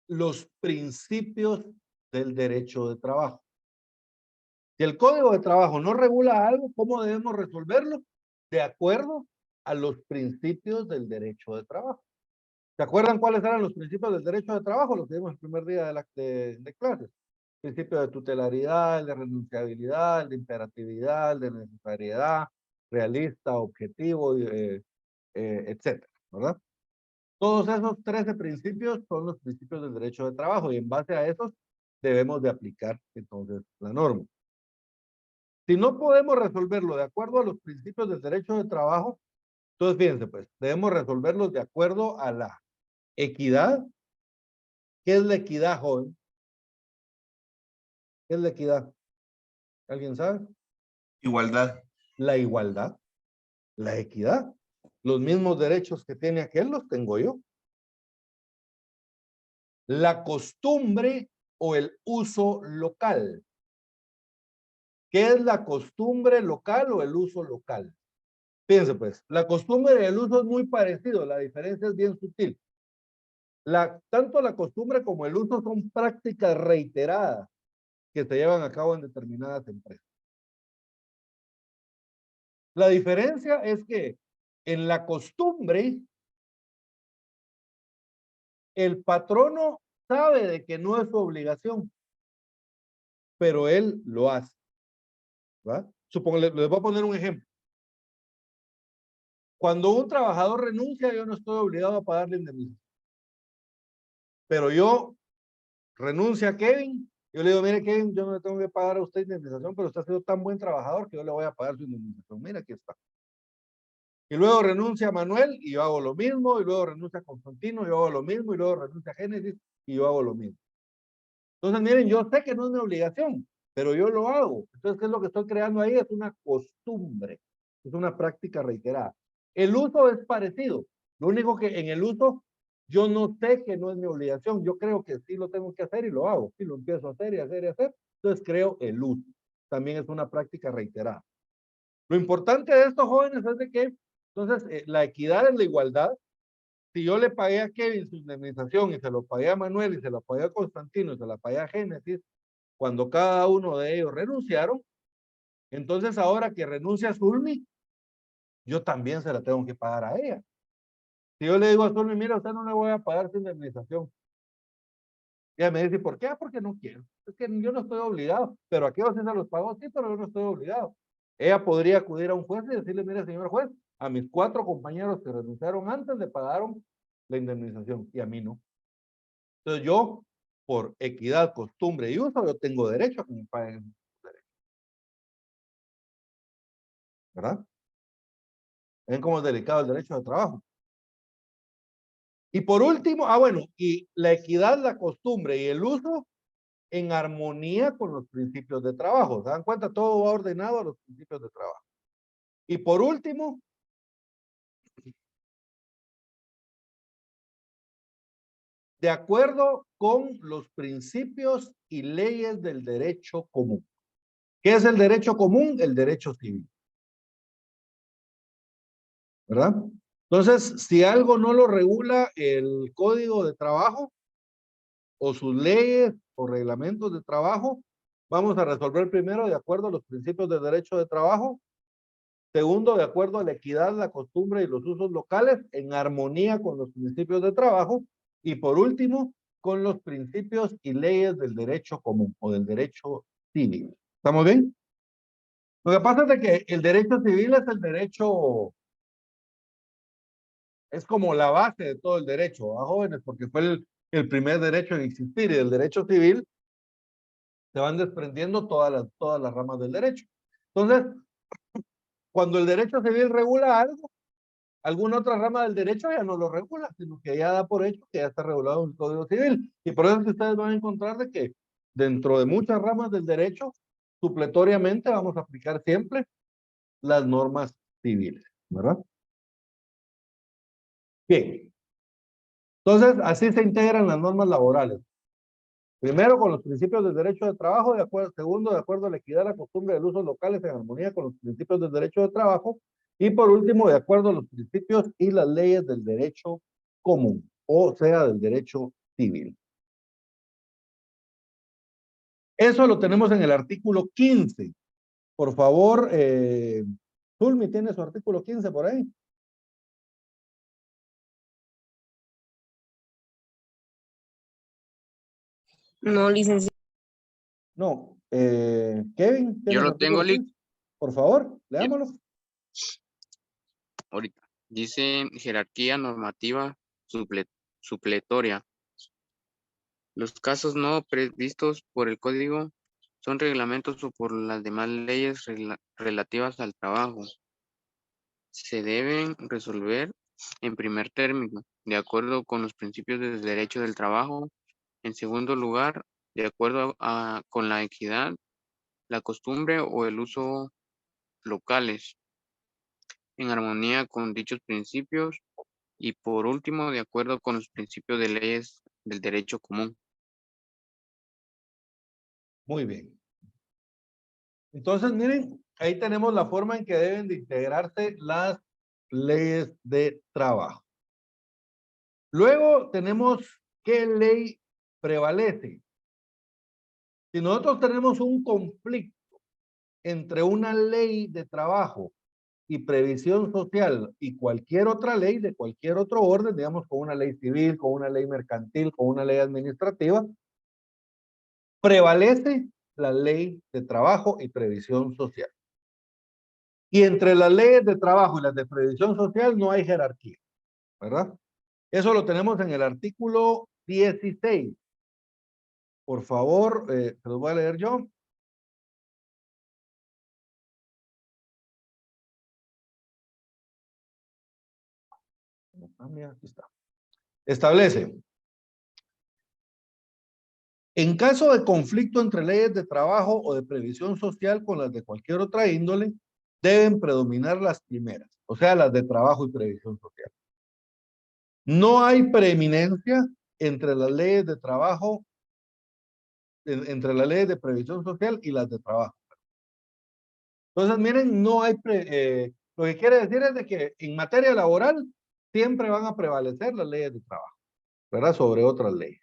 los principios del derecho de trabajo. Si el Código de Trabajo no regula algo, ¿cómo debemos resolverlo? De acuerdo a los principios del derecho de trabajo. ¿Se acuerdan cuáles eran los principios del derecho de trabajo? Los que vimos el primer día de clases. Principio de tutelaridad, el de renunciabilidad, el de imperatividad, el de necesariedad, realista, objetivo, etcétera, ¿verdad? Todos esos 13 principios son los principios del derecho de trabajo y en base a esos debemos de aplicar entonces la norma. Si no podemos resolverlo de acuerdo a los principios del derecho de trabajo, entonces fíjense pues, debemos resolverlos de acuerdo a la equidad. ¿Qué es la equidad, joven? ¿Qué es la equidad? ¿Alguien sabe? Igualdad. La igualdad, la equidad. Los mismos derechos que tiene aquel los tengo yo. La costumbre o el uso local. ¿Qué es la costumbre local o el uso local? Fíjense pues, la costumbre y el uso es muy parecido, la diferencia es bien sutil. Tanto la costumbre como el uso son prácticas reiteradas que se llevan a cabo en determinadas empresas. La diferencia es que en la costumbre, el patrono sabe de que no es su obligación, pero él lo hace. ¿Va? Supongo, les voy a poner un ejemplo. Cuando un trabajador renuncia, yo no estoy obligado a pagarle indemnización. Pero yo renuncio a Kevin, yo le digo, mire Kevin, yo no le tengo que pagar a usted indemnización, pero usted ha sido tan buen trabajador que yo le voy a pagar su indemnización. Mira, aquí está. Y luego renuncia a Manuel y yo hago lo mismo, y luego renuncia a Constantino y yo hago lo mismo, y luego renuncia a Génesis y yo hago lo mismo. Entonces, miren, yo sé que no es mi obligación, pero yo lo hago. Entonces, ¿qué es lo que estoy creando ahí? Es una costumbre, es una práctica reiterada. El uso es parecido. Lo único que en el uso, yo no sé que no es mi obligación. Yo creo que sí lo tengo que hacer y lo hago. Sí, lo empiezo a hacer y hacer y hacer. Entonces, creo el uso. También es una práctica reiterada. Lo importante de estos jóvenes es de que, entonces, la equidad es la igualdad. Si yo le pagué a Kevin su indemnización y se lo pagué a Manuel y se lo pagué a Constantino y se la pagué a Génesis, cuando cada uno de ellos renunciaron, entonces ahora que renuncia Zulmi, yo también se la tengo que pagar a ella. Si yo le digo a Zulmi, mira, a usted no le voy a pagar su indemnización. Ella me dice, ¿por qué? Porque no quiero. Es que yo no estoy obligado, pero aquellos sí se los pagó, sí, pero yo no estoy obligado. Ella podría acudir a un juez y decirle, mire, señor juez, a mis 4 compañeros que renunciaron antes le pagaron la indemnización y a mí no. Entonces yo, por equidad, costumbre y uso, yo tengo derecho a que me paguen derecho. ¿Verdad? ¿Ven cómo es delicado el derecho de trabajo? Y por último, bueno, y la equidad, la costumbre y el uso en armonía con los principios de trabajo. ¿Se dan cuenta? Todo va ordenado a los principios de trabajo. Y por último, de acuerdo con los principios y leyes del derecho común. ¿Qué es el derecho común? El derecho civil. ¿Verdad? Entonces, si algo no lo regula el Código de Trabajo o sus leyes o reglamentos de trabajo, vamos a resolver primero de acuerdo a los principios del derecho de trabajo. Segundo, de acuerdo a la equidad, la costumbre y los usos locales en armonía con los principios de trabajo. Y por último, con los principios y leyes del derecho común o del derecho civil. ¿Estamos bien? Lo que pasa es de que el derecho civil es el derecho es como la base de todo el derecho a jóvenes, porque fue el primer derecho en existir, y del derecho civil se van desprendiendo todas las ramas del derecho. Entonces, cuando el derecho civil regula algo, alguna otra rama del derecho ya no lo regula, sino que ya da por hecho que ya está regulado en el Código Civil. Y por eso es que ustedes van a encontrar de que dentro de muchas ramas del derecho, supletoriamente vamos a aplicar siempre las normas civiles, ¿verdad? Bien. Entonces, así se integran las normas laborales. Primero, con los principios del derecho de trabajo, segundo, de acuerdo a la equidad, la costumbre de los usos locales en armonía con los principios del derecho de trabajo, y por último, de acuerdo a los principios y las leyes del derecho común, o sea, del derecho civil. Eso lo tenemos en el artículo 15. Por favor, Zulmi, ¿tiene su artículo 15 por ahí? No, licenciado. No. Kevin, ¿tiene Yo su lo tengo, artículo 15? Por favor, leámoslo. ahorita. Dice jerarquía normativa supletoria. Los casos no previstos por el código son reglamentos o por las demás leyes relativas al trabajo. Se deben resolver en primer término, de acuerdo con los principios del derecho del trabajo. En segundo lugar, de acuerdo con la equidad, la costumbre o el uso locales, en armonía con dichos principios. Y por último, de acuerdo con los principios de leyes del derecho común. Muy bien. Entonces, miren, ahí tenemos la forma en que deben de integrarse las leyes de trabajo. Luego tenemos qué ley prevalece. Si nosotros tenemos un conflicto entre una ley de trabajo y previsión social y cualquier otra ley de cualquier otro orden, digamos con una ley civil, con una ley mercantil, con una ley administrativa, prevalece la ley de trabajo y previsión social. Y entre las leyes de trabajo y las de previsión social no hay jerarquía, ¿verdad? Eso lo tenemos en el artículo 16. Por favor, se los voy a leer yo. Ah, mira, aquí está. Establece. En caso de conflicto entre leyes de trabajo o de previsión social con las de cualquier otra índole, deben predominar las primeras, o sea, las de trabajo y previsión social. No hay preeminencia entre las leyes de trabajo, entre las leyes de previsión social y las de trabajo. Entonces, miren, no hay, lo que quiere decir es de que en materia laboral siempre van a prevalecer las leyes de trabajo, ¿verdad? Sobre otras leyes.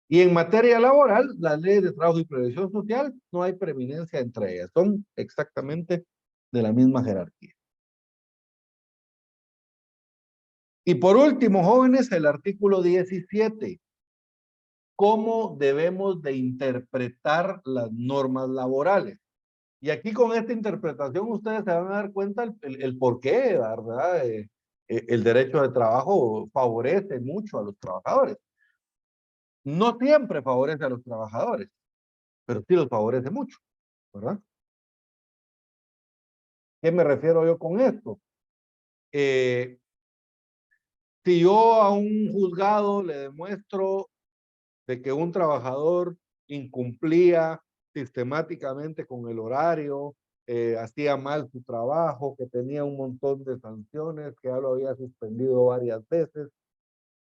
Y en materia laboral, las leyes de trabajo y previsión social, no hay preeminencia entre ellas. Son exactamente de la misma jerarquía. Y por último, jóvenes, el artículo 17. ¿Cómo debemos de interpretar las normas laborales? Y aquí con esta interpretación ustedes se van a dar cuenta el por qué, ¿verdad? El derecho de trabajo favorece mucho a los trabajadores. No siempre favorece a los trabajadores, pero sí los favorece mucho, ¿verdad? ¿Qué me refiero yo con esto? Si yo a un juzgado le demuestro de que un trabajador incumplía sistemáticamente con el horario, hacía mal su trabajo, que tenía un montón de sanciones, que ya lo había suspendido varias veces,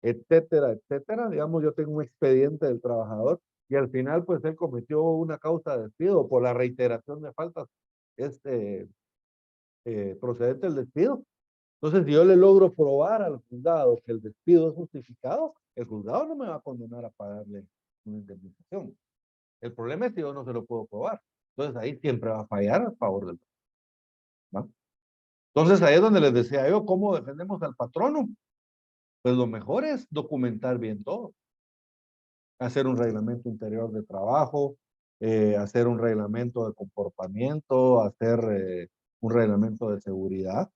etcétera, etcétera. Digamos, yo tengo un expediente del trabajador y al final pues él cometió una causa de despido por la reiteración de faltas procedente del despido. Entonces, si yo le logro probar al juzgado que el despido es justificado, el juzgado no me va a condenar a pagarle una indemnización. El problema es que yo no se lo puedo probar. Entonces, ahí siempre va a fallar a favor del patrón. Entonces, ahí es donde les decía yo, ¿cómo defendemos al patrono? Pues lo mejor es documentar bien todo. Hacer un reglamento interior de trabajo, hacer un reglamento de comportamiento, hacer un reglamento de seguridad.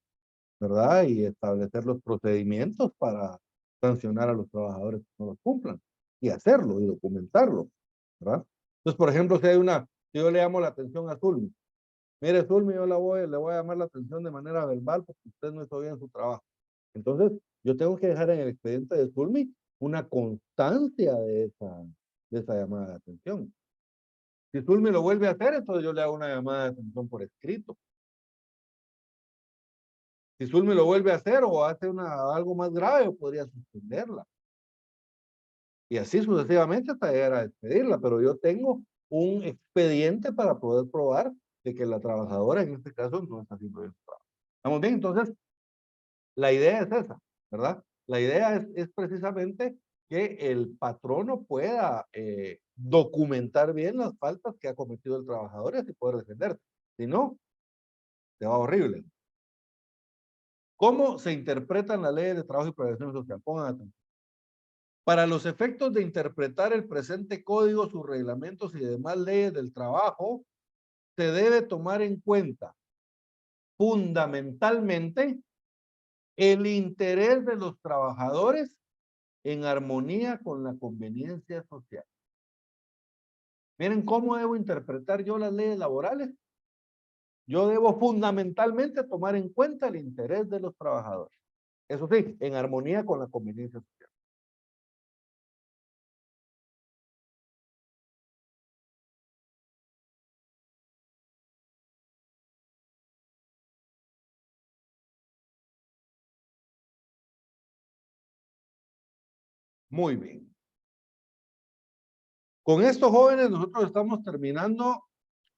¿verdad? Y establecer los procedimientos para sancionar a los trabajadores que no los cumplan. Y hacerlo y documentarlo, ¿verdad? Entonces, por ejemplo, si hay si yo le llamo la atención a Zulmi, mire Zulmi, yo le voy a llamar la atención de manera verbal porque usted no hizo bien su trabajo. Entonces, yo tengo que dejar en el expediente de Zulmi una constancia de esa llamada de atención. Si Zulmi lo vuelve a hacer, entonces yo le hago una llamada de atención por escrito. Si Zulmi lo vuelve a hacer o hace algo más grave, yo podría suspenderla. Y así sucesivamente hasta llegar a despedirla, pero yo tengo un expediente para poder probar de que la trabajadora en este caso no está haciendo bien su trabajo. ¿Estamos bien? Entonces, la idea es esa, ¿verdad? La idea es precisamente que el patrono pueda documentar bien las faltas que ha cometido el trabajador y así poder defenderse. Si no, te va horrible. ¿Cómo se interpretan las leyes de trabajo y protección social? Pongan atención. Para los efectos de interpretar el presente código, sus reglamentos y demás leyes del trabajo, se debe tomar en cuenta fundamentalmente el interés de los trabajadores en armonía con la conveniencia social. Miren cómo debo interpretar yo las leyes laborales. Yo debo fundamentalmente tomar en cuenta el interés de los trabajadores. Eso sí, en armonía con la conveniencia social. Muy bien. Con estos jóvenes nosotros estamos terminando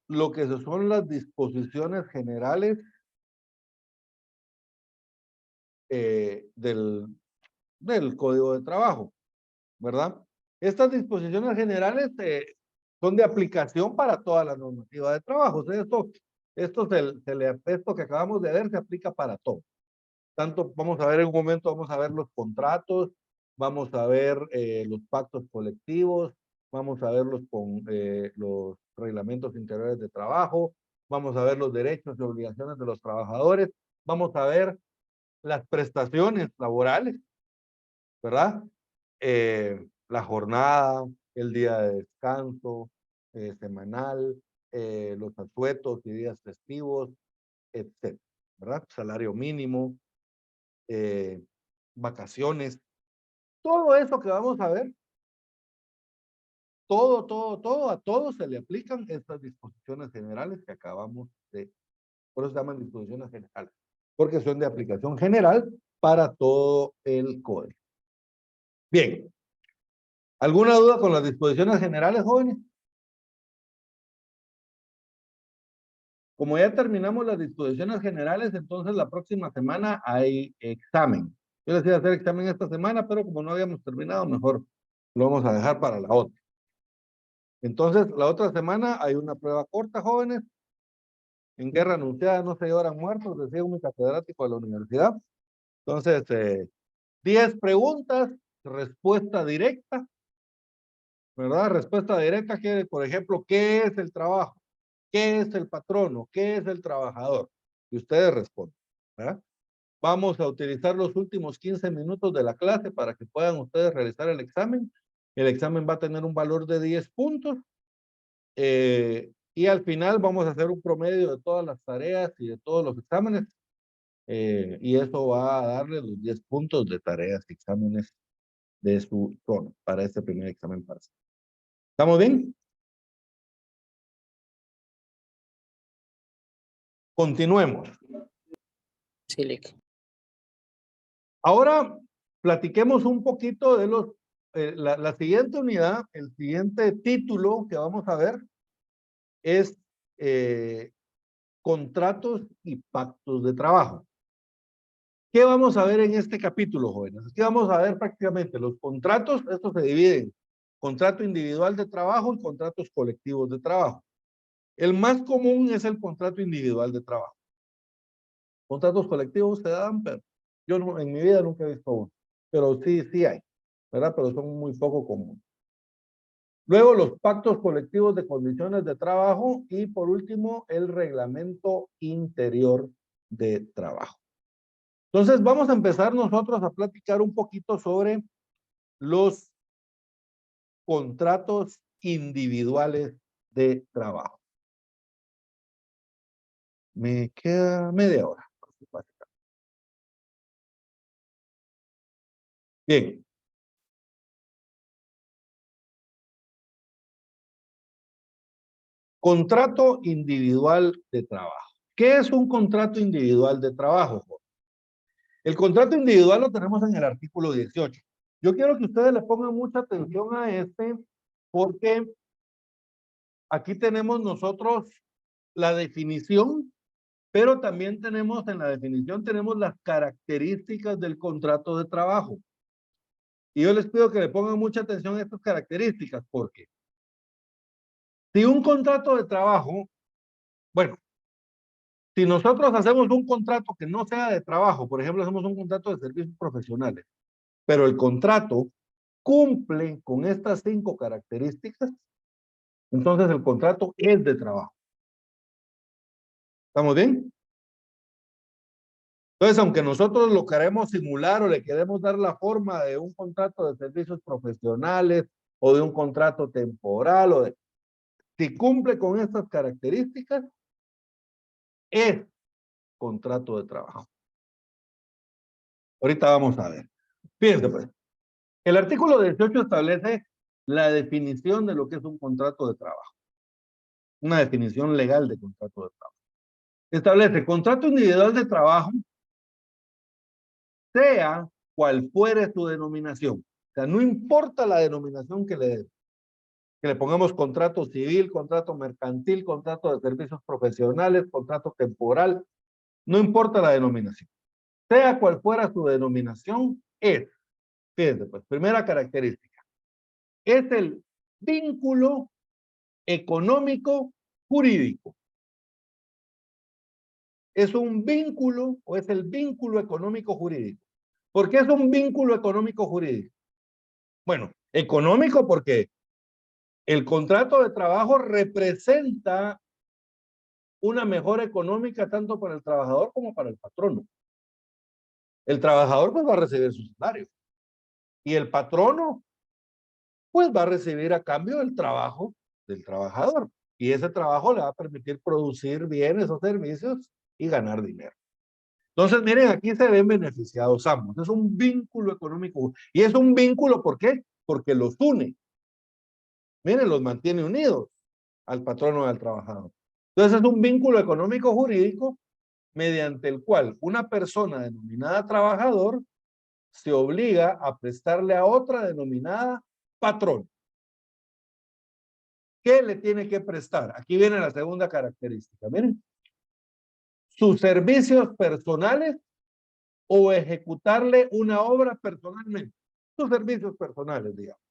lo que son las disposiciones generales del Código de Trabajo, ¿verdad? Estas disposiciones generales son de aplicación para toda la normativa de trabajo. O sea, esto que acabamos de ver se aplica para todo. Tanto vamos a ver en un momento, vamos a ver los contratos, vamos a ver los pactos colectivos, vamos a ver los reglamentos interiores de trabajo, vamos a ver los derechos y obligaciones de los trabajadores, vamos a ver las prestaciones laborales, ¿verdad? La jornada, el día de descanso semanal, los asuetos y días festivos, etcétera, ¿verdad? Salario mínimo, vacaciones, todo eso que vamos a ver, a todos se le aplican estas disposiciones generales que acabamos por eso se llaman disposiciones generales, porque son de aplicación general para todo el código. Bien, ¿alguna duda con las disposiciones generales, jóvenes? Como ya terminamos las disposiciones generales, entonces la próxima semana hay examen. Yo les iba a hacer examen esta semana, pero como no habíamos terminado, mejor lo vamos a dejar para la otra. Entonces, la otra semana hay una prueba corta, jóvenes. En guerra anunciada no se lloran muertos, decía un catedrático de la universidad. Entonces, 10 preguntas, respuesta directa, ¿verdad? Respuesta directa que, por ejemplo, ¿qué es el trabajo? ¿Qué es el patrono? ¿Qué es el trabajador? Y ustedes responden, ¿verdad? Vamos a utilizar los últimos 15 minutos de la clase para que puedan ustedes realizar el examen. El examen va a tener un valor de 10 puntos. Y al final vamos a hacer un promedio de todas las tareas y de todos los exámenes. Y eso va a darle los 10 puntos de tareas y exámenes de su zona para este primer examen parcial. ¿Estamos bien? Continuemos. Sí, Lick. Ahora platiquemos un poquito de la siguiente unidad, el siguiente título que vamos a ver es contratos y pactos de trabajo. ¿Qué vamos a ver en este capítulo, jóvenes? Aquí vamos a ver prácticamente los contratos, estos se dividen, contrato individual de trabajo y contratos colectivos de trabajo. El más común es el contrato individual de trabajo. Contratos colectivos se dan, pero yo no, en mi vida nunca he visto uno, pero sí hay, ¿verdad? Pero son muy poco comunes. Luego los pactos colectivos de condiciones de trabajo y por último el reglamento interior de trabajo. Entonces vamos a empezar nosotros a platicar un poquito sobre los contratos individuales de trabajo. Me queda media hora. Bien. Contrato individual de trabajo. ¿Qué es un contrato individual de trabajo? El contrato individual lo tenemos en el artículo 18. Yo quiero que ustedes le pongan mucha atención a este porque aquí tenemos nosotros la definición, pero también tenemos en la definición tenemos las características del contrato de trabajo. Y yo les pido que le pongan mucha atención a estas características porque si un contrato de trabajo, bueno, si nosotros hacemos un contrato que no sea de trabajo, por ejemplo, hacemos un contrato de servicios profesionales, pero el contrato cumple con estas 5 características, entonces el contrato es de trabajo. ¿Estamos bien? Entonces, aunque nosotros lo queremos simular o le queremos dar la forma de un contrato de servicios profesionales o de un contrato temporal, o de, si cumple con estas características, es contrato de trabajo. Ahorita vamos a ver. Fíjense pues. El artículo 18 establece la definición de lo que es un contrato de trabajo. Una definición legal de contrato de trabajo. Establece contrato individual de trabajo, sea cual fuere su denominación. O sea, no importa la denominación que le pongamos contrato civil, contrato mercantil, contrato de servicios profesionales, contrato temporal, no importa la denominación. Sea cual fuera su denominación, es, fíjense pues, primera característica, es el vínculo económico jurídico. Es un vínculo o es el vínculo económico jurídico. ¿Por qué es un vínculo económico jurídico? Bueno, económico porque el contrato de trabajo representa una mejora económica tanto para el trabajador como para el patrono. El trabajador pues va a recibir su salario y el patrono pues va a recibir a cambio el trabajo del trabajador y ese trabajo le va a permitir producir bienes o servicios y ganar dinero. Entonces, miren, aquí se ven beneficiados ambos. Es un vínculo económico. Y es un vínculo, ¿por qué? Porque los une. Miren, los mantiene unidos al patrono y al trabajador. Entonces, es un vínculo económico jurídico mediante el cual una persona denominada trabajador se obliga a prestarle a otra denominada patrón. ¿Qué le tiene que prestar? Aquí viene la segunda característica. Miren. Sus servicios personales o ejecutarle una obra personalmente. Sus servicios personales, digamos.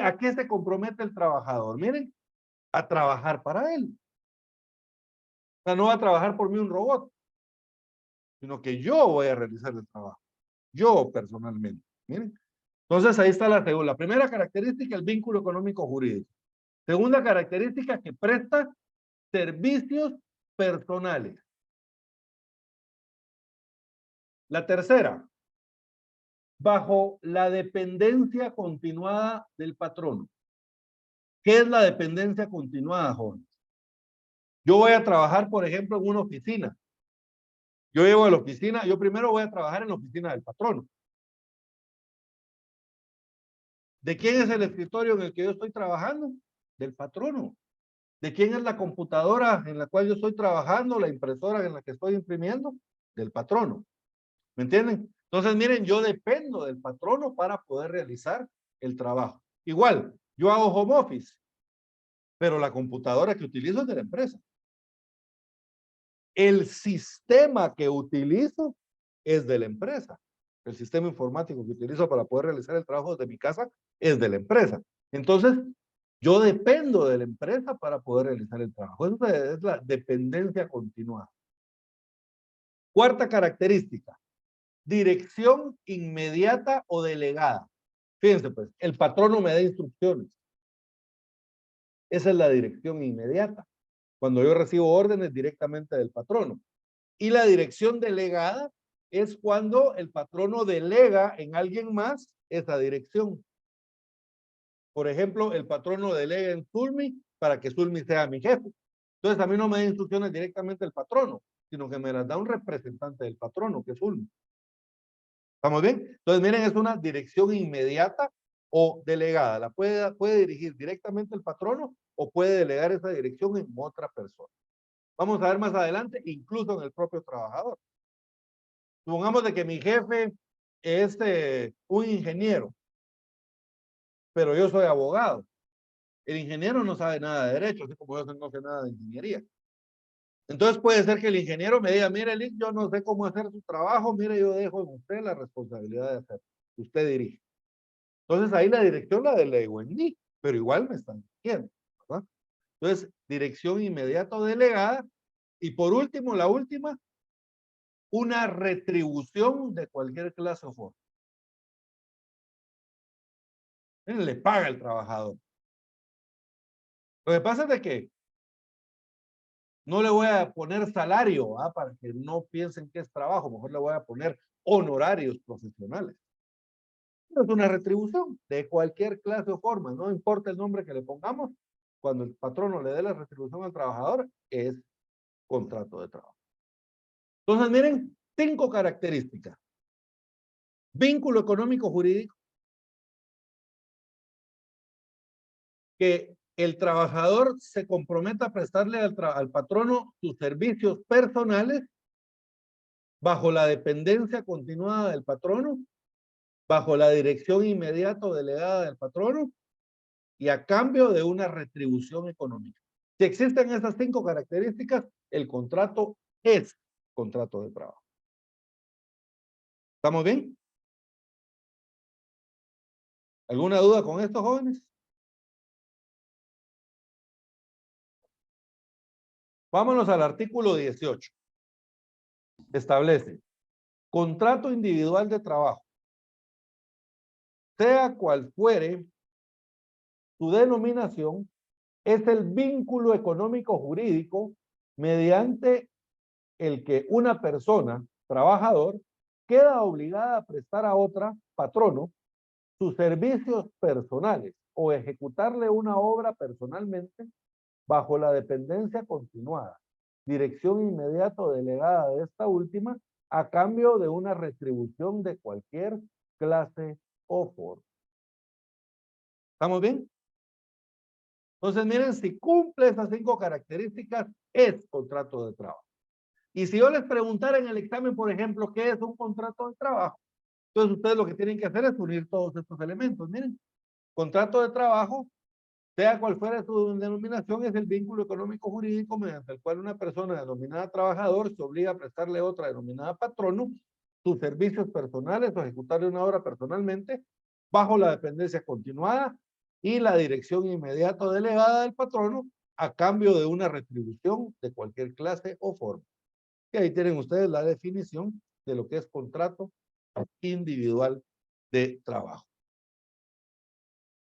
¿A qué se compromete el trabajador? Miren, a trabajar para él. O sea, no va a trabajar por mí un robot, sino que yo voy a realizar el trabajo. Yo personalmente. Miren. Entonces ahí está la primera característica, el vínculo económico jurídico. Segunda característica, que presta servicios personales. La tercera, bajo la dependencia continuada del patrono. ¿Qué es la dependencia continuada, jóvenes? Yo voy a trabajar, por ejemplo, en una oficina. Yo llego a la oficina, yo primero voy a trabajar en la oficina del patrono. ¿De quién es el escritorio en el que yo estoy trabajando? Del patrono. ¿De quién es la computadora en la cual yo estoy trabajando, la impresora en la que estoy imprimiendo? Del patrono. ¿Me entienden? Entonces, miren, yo dependo del patrono para poder realizar el trabajo. Igual, yo hago home office, pero la computadora que utilizo es de la empresa. El sistema que utilizo es de la empresa. El sistema informático que utilizo para poder realizar el trabajo desde mi casa es de la empresa. Entonces, yo dependo de la empresa para poder realizar el trabajo. Eso es la dependencia continuada. Cuarta característica, dirección inmediata o delegada. Fíjense pues, el patrono me da instrucciones. Esa es la dirección inmediata. Cuando yo recibo órdenes directamente del patrono. Y la dirección delegada es cuando el patrono delega en alguien más esa dirección. Por ejemplo, el patrono delega en Zulmi para que Zulmi sea mi jefe. Entonces a mí no me da instrucciones directamente el patrono, sino que me las da un representante del patrono, que es Zulmi. ¿Estamos bien? Entonces miren, es una dirección inmediata o delegada. La puede dirigir directamente el patrono o puede delegar esa dirección en otra persona. Vamos a ver más adelante, incluso en el propio trabajador. Supongamos de que mi jefe es un ingeniero, pero yo soy abogado. El ingeniero no sabe nada de derecho, así como yo no sé nada de ingeniería. Entonces puede ser que el ingeniero me diga, mire, Lick, yo no sé cómo hacer su trabajo, mire, yo dejo en usted la responsabilidad de hacerlo. Usted dirige. Entonces ahí la dirección la delego en mí, pero igual me están dirigiendo, ¿verdad? Entonces, dirección inmediata o delegada. Y por último, la última, una retribución de cualquier clase o forma. Le paga el trabajador. Lo que pasa es de que no le voy a poner salario, para que no piensen que es trabajo, mejor le voy a poner honorarios profesionales. Es una retribución de cualquier clase o forma, no importa el nombre que le pongamos, cuando el patrono le dé la retribución al trabajador, es contrato de trabajo. Entonces, miren, 5 características. Vínculo económico jurídico, que el trabajador se comprometa a prestarle al patrono sus servicios personales bajo la dependencia continuada del patrono, bajo la dirección inmediata o delegada del patrono y a cambio de una retribución económica. Si existen esas 5 características, el contrato es contrato de trabajo. ¿Estamos bien? ¿Alguna duda con esto, jóvenes? Vámonos al artículo 18. Establece contrato individual de trabajo. Sea cual fuere su denominación, es el vínculo económico jurídico mediante el que una persona, trabajador, queda obligada a prestar a otra, patrono, sus servicios personales o ejecutarle una obra personalmente bajo la dependencia continuada, dirección inmediata o delegada de esta última, a cambio de una retribución de cualquier clase o forma. ¿Estamos bien? Entonces, miren, si cumple esas 5 características, es contrato de trabajo. Y si yo les preguntara en el examen, por ejemplo, ¿qué es un contrato de trabajo? Entonces, ustedes lo que tienen que hacer es unir todos estos elementos. Miren, contrato de trabajo, sea cual fuera su denominación, es el vínculo económico jurídico mediante el cual una persona denominada trabajador se obliga a prestarle a otra denominada patrono sus servicios personales o ejecutarle una obra personalmente bajo la dependencia continuada y la dirección inmediata o delegada del patrono a cambio de una retribución de cualquier clase o forma. Y ahí tienen ustedes la definición de lo que es contrato individual de trabajo.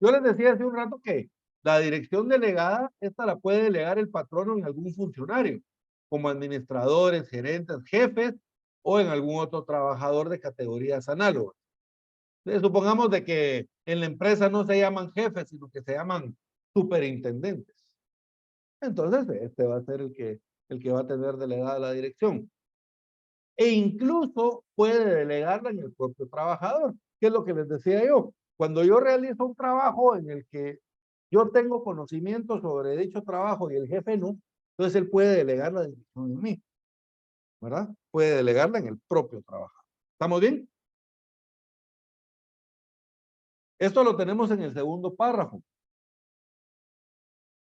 Yo les decía hace un rato que la dirección delegada, esta la puede delegar el patrono en algún funcionario, como administradores, gerentes, jefes, o en algún otro trabajador de categorías análogas. Supongamos de que en la empresa no se llaman jefes, sino que se llaman superintendentes. Entonces, este va a ser el que va a tener delegada la dirección. E incluso puede delegarla en el propio trabajador, que es lo que les decía yo. Cuando yo realizo un trabajo en el que yo tengo conocimiento sobre dicho trabajo y el jefe no, entonces él puede delegar la dirección en mí, ¿verdad? Puede delegarla en el propio trabajador. ¿Estamos bien? Esto lo tenemos en el segundo párrafo.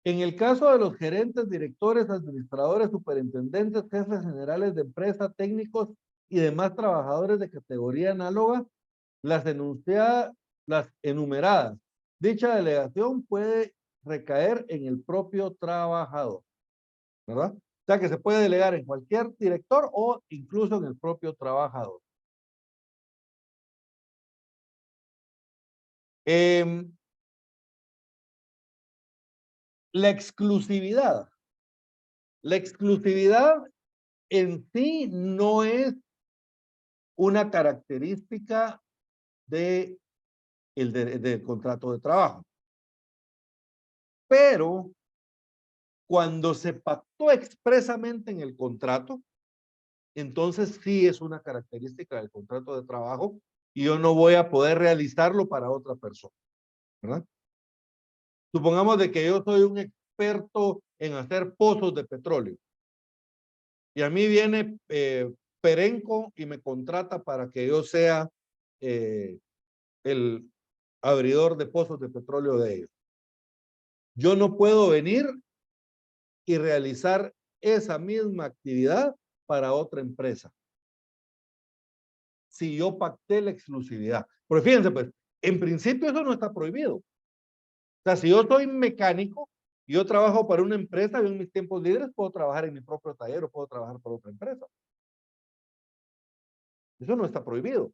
En el caso de los gerentes, directores, administradores, superintendentes, jefes generales de empresa, técnicos y demás trabajadores de categoría análoga, las enumeradas. Dicha delegación puede recaer en el propio trabajador, ¿verdad? O sea que se puede delegar en cualquier director o incluso en el propio trabajador. La exclusividad. La exclusividad en sí no es una característica del contrato de trabajo. Pero cuando se pactó expresamente en el contrato, entonces sí es una característica del contrato de trabajo y yo no voy a poder realizarlo para otra persona, ¿verdad? Supongamos de que yo soy un experto en hacer pozos de petróleo y a mí viene Perenco y me contrata para que yo sea el abridor de pozos de petróleo de ellos. Yo no puedo venir y realizar esa misma actividad para otra empresa si yo pacté la exclusividad. Pero fíjense, pues, en principio eso no está prohibido. O sea, si yo soy mecánico y yo trabajo para una empresa, yo en mis tiempos libres puedo trabajar en mi propio taller o puedo trabajar para otra empresa. Eso no está prohibido.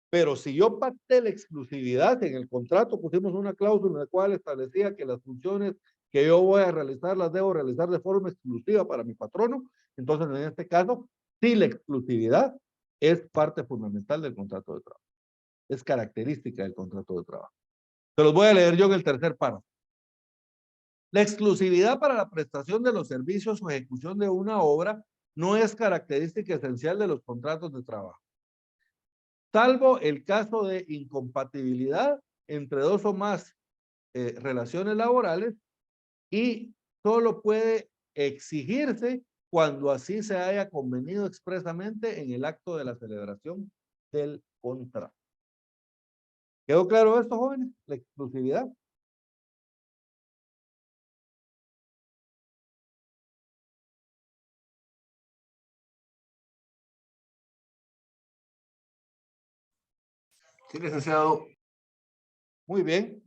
Pero si yo pacté la exclusividad, en el contrato pusimos una cláusula en la cual establecía que las funciones que yo voy a realizar las debo realizar de forma exclusiva para mi patrono, entonces en este caso, sí, la exclusividad es parte fundamental del contrato de trabajo. Es característica del contrato de trabajo. Se los voy a leer yo en el tercer párrafo. La exclusividad para la prestación de los servicios o ejecución de una obra no es característica esencial de los contratos de trabajo, salvo el caso de incompatibilidad entre dos o más relaciones laborales y solo puede exigirse cuando así se haya convenido expresamente en el acto de la celebración del contrato. ¿Quedó claro esto, jóvenes? La exclusividad. Sí, licenciado. Muy bien.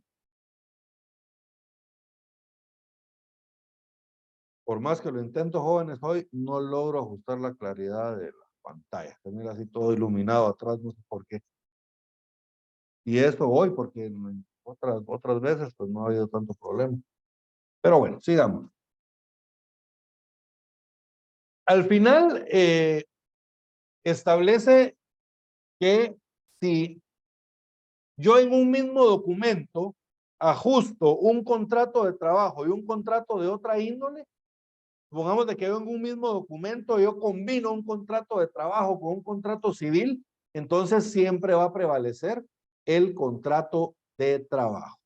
Por más que lo intento, jóvenes, hoy no logro ajustar la claridad de la pantalla. Tener así todo iluminado atrás, no sé por qué. Y eso hoy, porque en otras veces pues no ha habido tanto problema. Pero bueno, sigamos. Al final, establece que si yo en un mismo documento ajusto un contrato de trabajo y un contrato de otra índole, supongamos de que yo en un mismo documento yo combino un contrato de trabajo con un contrato civil, entonces siempre va a prevalecer el contrato de trabajo.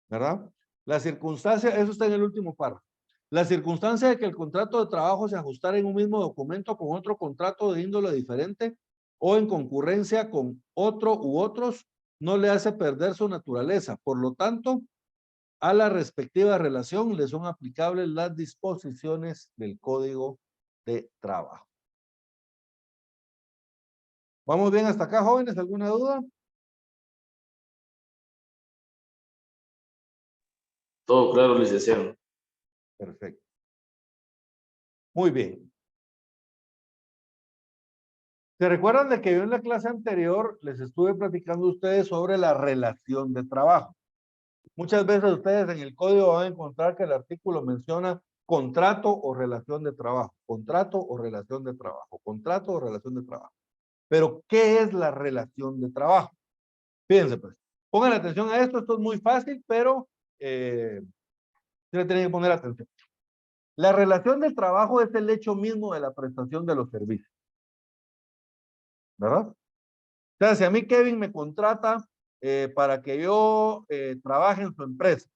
¿Verdad? La circunstancia, eso está en el último párrafo. La circunstancia de que el contrato de trabajo se ajustara en un mismo documento con otro contrato de índole diferente o en concurrencia con otro u otros no le hace perder su naturaleza. Por lo tanto, a la respectiva relación le son aplicables las disposiciones del Código de Trabajo. ¿Vamos bien hasta acá, jóvenes? ¿Alguna duda? Todo claro, licenciado. Perfecto. Muy bien. ¿Se recuerdan de que yo en la clase anterior les estuve platicando a ustedes sobre la relación de trabajo? Muchas veces ustedes en el código van a encontrar que el artículo menciona contrato o relación de trabajo, contrato o relación de trabajo, contrato o relación de trabajo. Pero, ¿qué es la relación de trabajo? Fíjense pues, pongan atención a esto, esto es muy fácil, pero se le tienen que poner atención. La relación de trabajo es el hecho mismo de la prestación de los servicios. ¿Verdad? O sea, si a mí Kevin me contrata para que yo trabaje en su empresa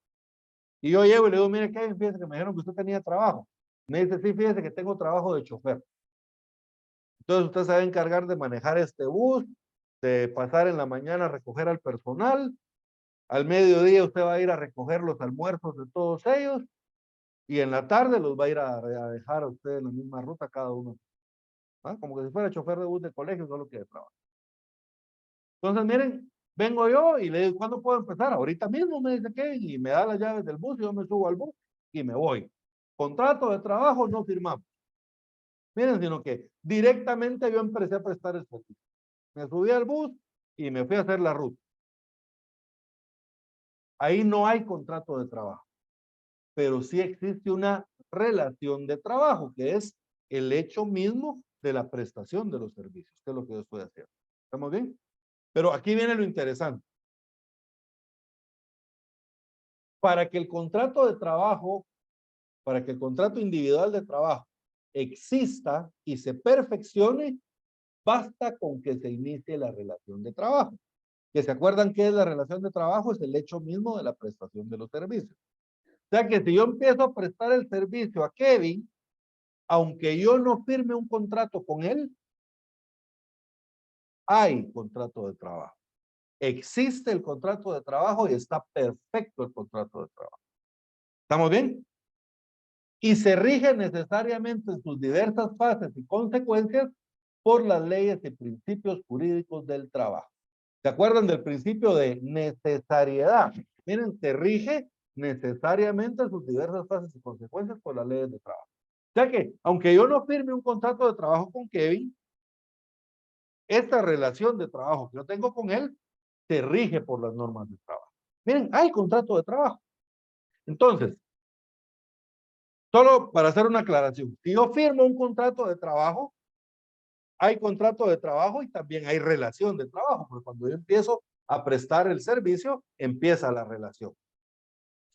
y yo llego y le digo, mire Kevin, fíjese que me dijeron que usted tenía trabajo. Me dice, sí, fíjese que tengo trabajo de chofer. Entonces usted se va a encargar de manejar este bus, de pasar en la mañana a recoger al personal, al mediodía usted va a ir a recoger los almuerzos de todos ellos y en la tarde los va a ir a dejar a usted en la misma ruta cada uno. ¿Ah? Como que si fuera chofer de bus de colegio, solo que de trabajo. Entonces, miren, vengo yo y le digo, ¿cuándo puedo empezar? Ahorita mismo, me dice Kevin, y me da las llaves del bus y yo me subo al bus y me voy. Contrato de trabajo no firmamos. Miren, sino que directamente yo empecé a prestar el servicio. Me subí al bus y me fui a hacer la ruta. Ahí no hay contrato de trabajo, pero sí existe una relación de trabajo, que es el hecho mismo de la prestación de los servicios, que es lo que yo estoy haciendo. ¿Estamos bien? Pero aquí viene lo interesante. Para que el contrato de trabajo, para que el contrato individual de trabajo exista y se perfeccione, basta con que se inicie la relación de trabajo. Que se acuerdan qué es la relación de trabajo, es el hecho mismo de la prestación de los servicios. O sea que si yo empiezo a prestar el servicio a Kevin, aunque yo no firme un contrato con él, hay contrato de trabajo. Existe el contrato de trabajo y está perfecto el contrato de trabajo. ¿Estamos bien? Y se rige necesariamente en sus diversas fases y consecuencias por las leyes y principios jurídicos del trabajo. ¿Se acuerdan del principio de necesariedad? Miren, se rige necesariamente en sus diversas fases y consecuencias por las leyes de trabajo. O sea que, aunque yo no firme un contrato de trabajo con Kevin, esta relación de trabajo que yo tengo con él se rige por las normas de trabajo. Miren, hay contrato de trabajo. Entonces, solo para hacer una aclaración, si yo firmo un contrato de trabajo, hay contrato de trabajo y también hay relación de trabajo, porque cuando yo empiezo a prestar el servicio, empieza la relación.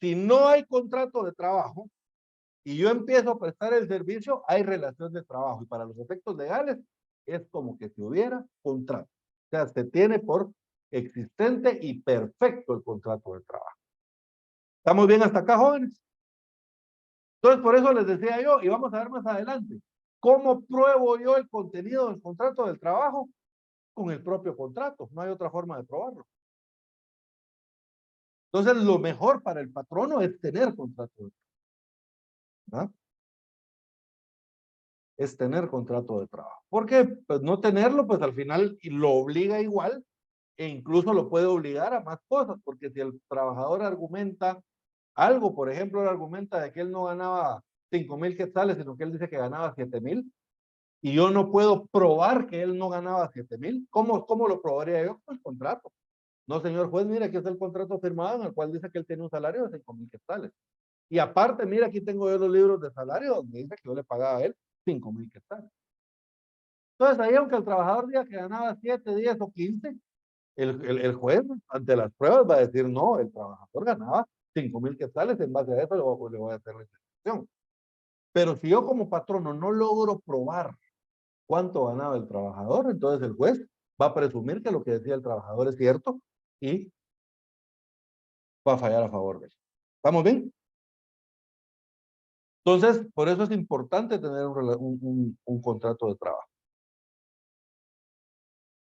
Si no hay contrato de trabajo y yo empiezo a prestar el servicio, hay relación de trabajo. Y para los efectos legales, es como que si hubiera contrato. O sea, se tiene por existente y perfecto el contrato de trabajo. ¿Estamos bien hasta acá, jóvenes? Entonces, por eso les decía yo, y vamos a ver más adelante, ¿cómo pruebo yo el contenido del contrato del trabajo? Con el propio contrato, no hay otra forma de probarlo. Entonces, lo mejor para el patrono es tener contrato de trabajo. ¿Ah? Es tener contrato de trabajo. Porque pues no tenerlo, pues al final lo obliga igual e incluso lo puede obligar a más cosas, porque si el trabajador argumenta algo, por ejemplo, él argumenta de que él no ganaba 5,000 quetzales, sino que él dice que ganaba 7,000, y yo no puedo probar que él no ganaba 7,000, ¿cómo lo probaría yo? Con el contrato. No, señor juez, mira, aquí está el contrato firmado en el cual dice que él tiene un salario de 5,000 quetzales. Y aparte, mira, aquí tengo yo los libros de salario donde dice que yo le pagaba a él 5,000 quetzales. Entonces, ahí aunque el trabajador diga que ganaba 7, 10 o 15, el juez ante las pruebas va a decir, no, el trabajador ganaba 5,000 quetzales, en base a eso le voy a hacer la interpretación. Pero si yo como patrono no logro probar cuánto ganaba el trabajador, entonces el juez va a presumir que lo que decía el trabajador es cierto y va a fallar a favor de él. ¿Estamos bien? Entonces, por eso es importante tener un contrato de trabajo.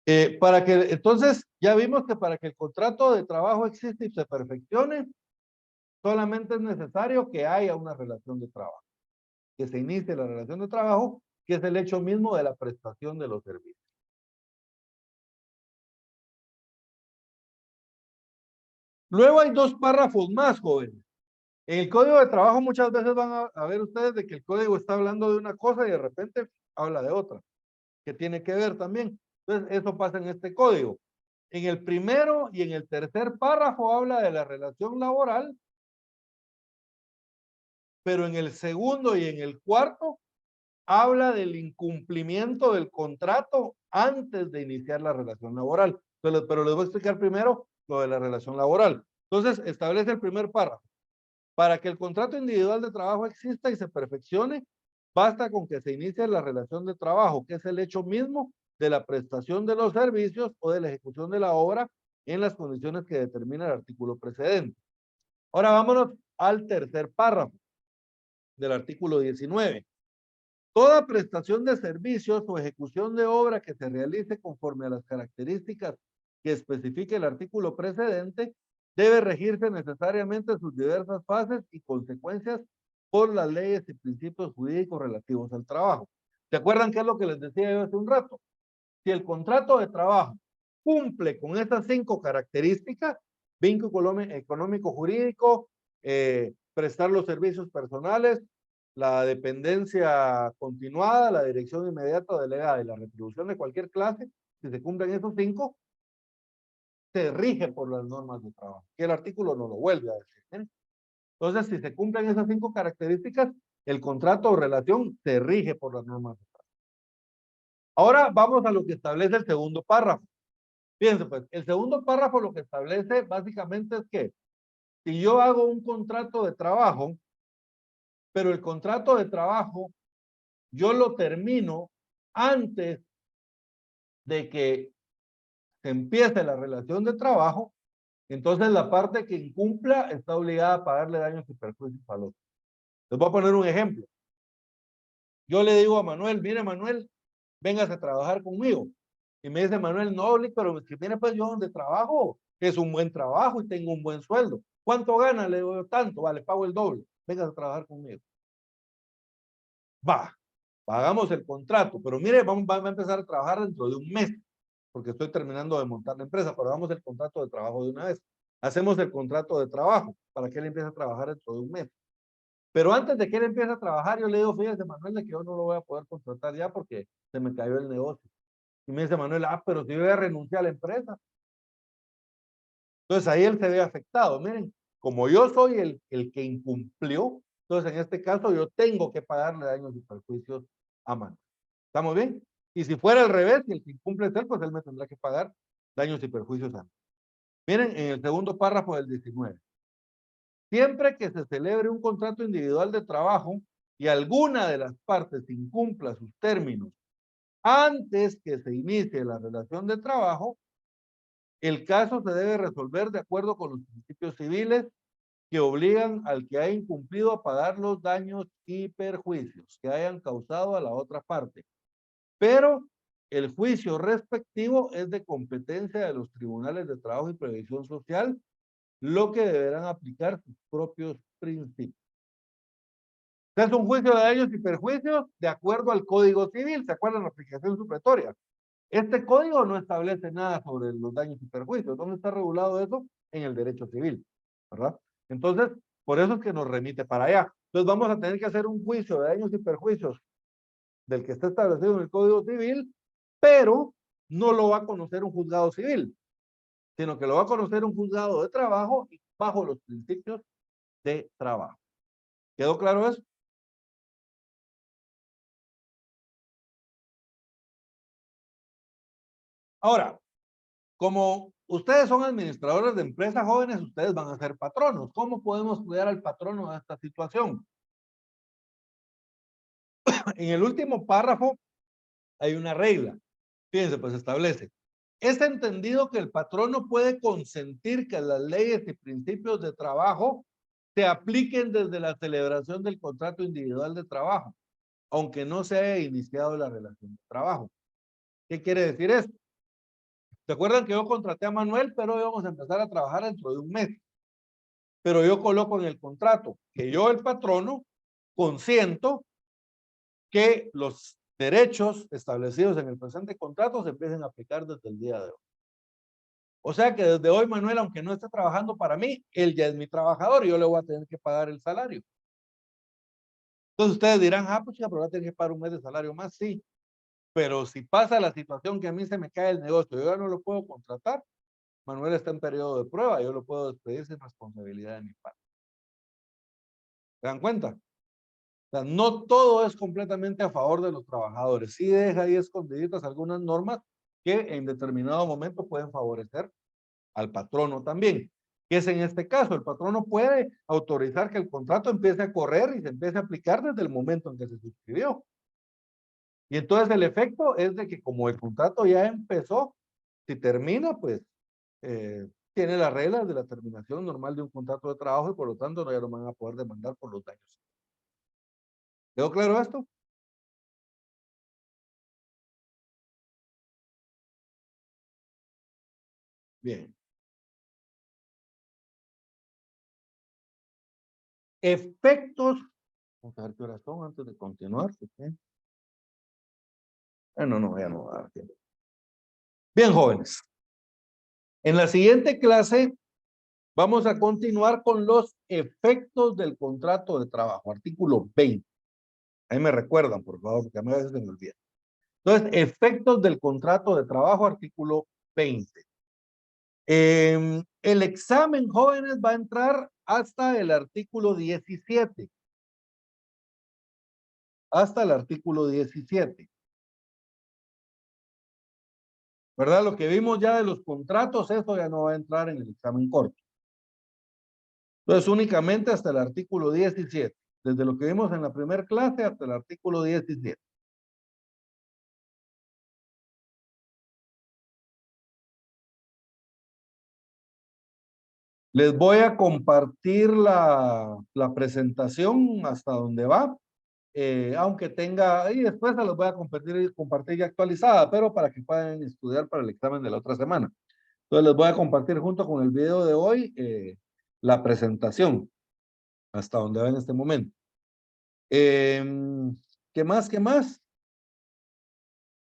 Entonces, ya vimos que para que el contrato de trabajo exista y se perfeccione, solamente es necesario que haya una relación de trabajo, que se inicie la relación de trabajo, que es el hecho mismo de la prestación de los servicios. Luego hay 2 párrafos más, jóvenes. En el código de trabajo muchas veces van a ver ustedes de que el código está hablando de una cosa y de repente habla de otra, que tiene que ver también. Entonces, eso pasa en este código. En el primero y en el tercer párrafo habla de la relación laboral, pero en el segundo y en el cuarto habla del incumplimiento del contrato antes de iniciar la relación laboral. Pero les voy a explicar primero lo de la relación laboral. Entonces, establece el primer párrafo. Para que el contrato individual de trabajo exista y se perfeccione, basta con que se inicie la relación de trabajo, que es el hecho mismo de la prestación de los servicios o de la ejecución de la obra en las condiciones que determina el artículo precedente. Ahora vámonos al tercer párrafo del artículo 19. Toda prestación de servicios o ejecución de obra que se realice conforme a las características que especifique el artículo precedente debe regirse necesariamente en sus diversas fases y consecuencias por las leyes y principios jurídicos relativos al trabajo. ¿Se acuerdan qué es lo que les decía yo hace un rato? Si el contrato de trabajo cumple con estas 5 características, vínculo económico jurídico, prestar los servicios personales, la dependencia continuada, la dirección inmediata o delegada y la retribución de cualquier clase, si se cumplen esos 5, se rige por las normas de trabajo. Que el artículo no lo vuelve a decir. ¿Eh? Entonces, si se cumplen esas 5 características, el contrato o relación se rige por las normas de trabajo. Ahora vamos a lo que establece el segundo párrafo. Fíjense, pues, el segundo párrafo lo que establece básicamente es que si yo hago un contrato de trabajo, pero el contrato de trabajo yo lo termino antes de que se empiece la relación de trabajo, entonces la parte que incumpla está obligada a pagarle daños y perjuicios al otro. Les voy a poner un ejemplo. Yo le digo a Manuel, mire Manuel, véngase a trabajar conmigo. Y me dice Manuel, no, pero que viene pues yo donde trabajo, es un buen trabajo y tengo un buen sueldo. ¿Cuánto gana? Le digo, tanto, vale, pago el doble. Véngase a trabajar conmigo. Va, pagamos el contrato, pero mire, va a empezar a trabajar dentro de un mes, porque estoy terminando de montar la empresa, pero hagamos el contrato de trabajo de una vez. Hacemos el contrato de trabajo para que él empiece a trabajar dentro de un mes. Pero antes de que él empiece a trabajar, yo le digo, fíjese Manuel, de que yo no lo voy a poder contratar ya porque se me cayó el negocio. Y me dice Manuel, pero si yo voy a renunciar a la empresa. Entonces ahí él se ve afectado. Miren, como yo soy el que incumplió, entonces en este caso yo tengo que pagarle daños y perjuicios a Manuel. ¿Estamos bien? Y si fuera al revés, si el que incumple es él, pues él me tendrá que pagar daños y perjuicios a mí. Miren, en el segundo párrafo del 19. Siempre que se celebre un contrato individual de trabajo y alguna de las partes incumpla sus términos antes que se inicie la relación de trabajo, el caso se debe resolver de acuerdo con los principios civiles que obligan al que ha incumplido a pagar los daños y perjuicios que hayan causado a la otra parte. Pero el juicio respectivo es de competencia de los tribunales de trabajo y previsión social, lo que deberán aplicar sus propios principios. Es un juicio de daños y perjuicios de acuerdo al Código Civil. ¿Se acuerdan la aplicación supletoria? Este código no establece nada sobre los daños y perjuicios. ¿Dónde está regulado eso? En el derecho civil, ¿verdad? Entonces, por eso es que nos remite para allá. Entonces vamos a tener que hacer un juicio de daños y perjuicios del que está establecido en el Código Civil, pero no lo va a conocer un juzgado civil, sino que lo va a conocer un juzgado de trabajo y bajo los principios de trabajo. ¿Quedó claro eso? Ahora, como ustedes son administradores de empresas jóvenes, ustedes van a ser patronos. ¿Cómo podemos cuidar al patrono de esta situación? En el último párrafo hay una regla. Fíjense, pues establece. Es entendido que el patrono puede consentir que las leyes y principios de trabajo se apliquen desde la celebración del contrato individual de trabajo, aunque no se haya iniciado la relación de trabajo. ¿Qué quiere decir esto? ¿Se acuerdan que yo contraté a Manuel, pero íbamos a empezar a trabajar dentro de un mes? Pero yo coloco en el contrato que yo, el patrono, consiento que los derechos establecidos en el presente contrato se empiecen a aplicar desde el día de hoy. O sea que desde hoy, Manuel, aunque no esté trabajando para mí, él ya es mi trabajador y yo le voy a tener que pagar el salario. Entonces ustedes dirán, pues ya, pero voy a tener que pagar un mes de salario más, sí. Pero si pasa la situación que a mí se me cae el negocio, yo ya no lo puedo contratar, Manuel está en periodo de prueba, yo lo puedo despedir sin responsabilidad de mi parte. ¿Se dan cuenta? O sea, no todo es completamente a favor de los trabajadores. Sí deja ahí escondiditas algunas normas que en determinado momento pueden favorecer al patrono también. Que es en este caso, el patrono puede autorizar que el contrato empiece a correr y se empiece a aplicar desde el momento en que se suscribió. Y entonces el efecto es de que como el contrato ya empezó, si termina, pues tiene las reglas de la terminación normal de un contrato de trabajo y por lo tanto no ya lo van a poder demandar por los daños. ¿Quedó claro esto? Bien. Efectos. Vamos a ver qué horas son antes de continuar. ¿Sí? No, ya no va a dar tiempo. Bien, jóvenes. En la siguiente clase vamos a continuar con los efectos del contrato de trabajo, artículo 20. Ahí me recuerdan, por favor, porque a mí a veces se me olvida. Entonces, efectos del contrato de trabajo, artículo 20. El examen, jóvenes, va a entrar hasta el artículo 17. Hasta el artículo 17. ¿verdad? Lo que vimos ya de los contratos, eso ya no va a entrar en el examen corto. Entonces, únicamente hasta el artículo 17. Desde lo que vimos en la primera clase hasta el artículo 17. Les voy a compartir la presentación hasta donde va, aunque tenga, y después se los voy a compartir ya actualizada, pero para que puedan estudiar para el examen de la otra semana. Entonces les voy a compartir junto con el video de hoy la presentación, hasta donde va en este momento. ¿Qué más? ¿Qué más?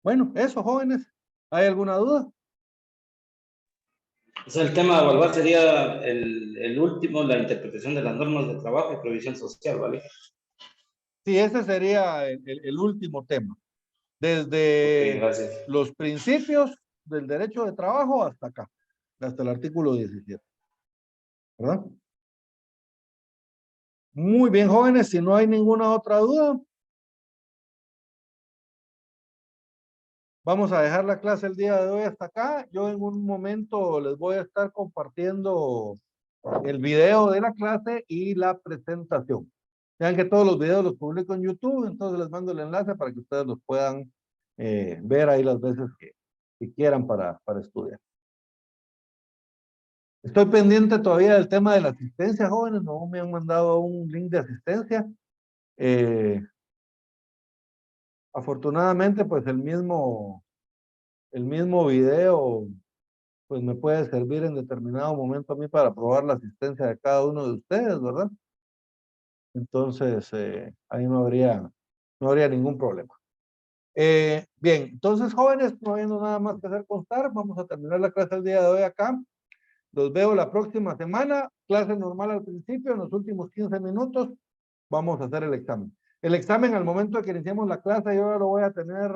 Bueno, eso, jóvenes. ¿Hay alguna duda? O sea, el tema a evaluar sería el último, la interpretación de las normas de trabajo y previsión social, ¿vale? Sí, ese sería el último tema. Desde Gracias. los principios del derecho de trabajo hasta acá, hasta el artículo 17. ¿Verdad? Muy bien, jóvenes, si no hay ninguna otra duda, vamos a dejar la clase el día de hoy hasta acá. Yo en un momento les voy a estar compartiendo el video de la clase y la presentación. Vean que todos los videos los publico en YouTube, entonces les mando el enlace para que ustedes los puedan ver ahí las veces que quieran para estudiar. Estoy pendiente todavía del tema de la asistencia, jóvenes, no me han mandado un link de asistencia. Afortunadamente, pues el mismo video pues me puede servir en determinado momento a mí para probar la asistencia de cada uno de ustedes, ¿verdad? Entonces, ahí no habría ningún problema. Bien, entonces, jóvenes, no habiendo nada más que hacer constar, vamos a terminar la clase el día de hoy acá. Los veo la próxima semana, clase normal al principio, en los últimos 15 minutos vamos a hacer el examen. El examen al momento de que iniciemos la clase yo lo voy a tener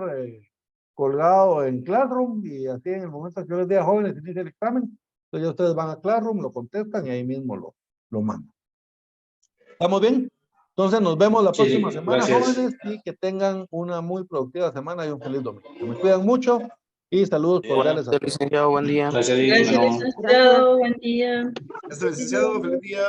colgado en Classroom y así en el momento que yo les diga jóvenes inicia el examen, entonces ya ustedes van a Classroom, lo contestan y ahí mismo lo mandan. ¿Estamos bien? Entonces nos vemos la próxima semana, gracias. jóvenes, y que tengan una muy productiva semana y un feliz domingo. Se me cuidan mucho y saludos cordiales a todos. Licenciado, buen día. Gracias, Gracias, bueno. licenciado. Buen día. Licenciado, feliz día.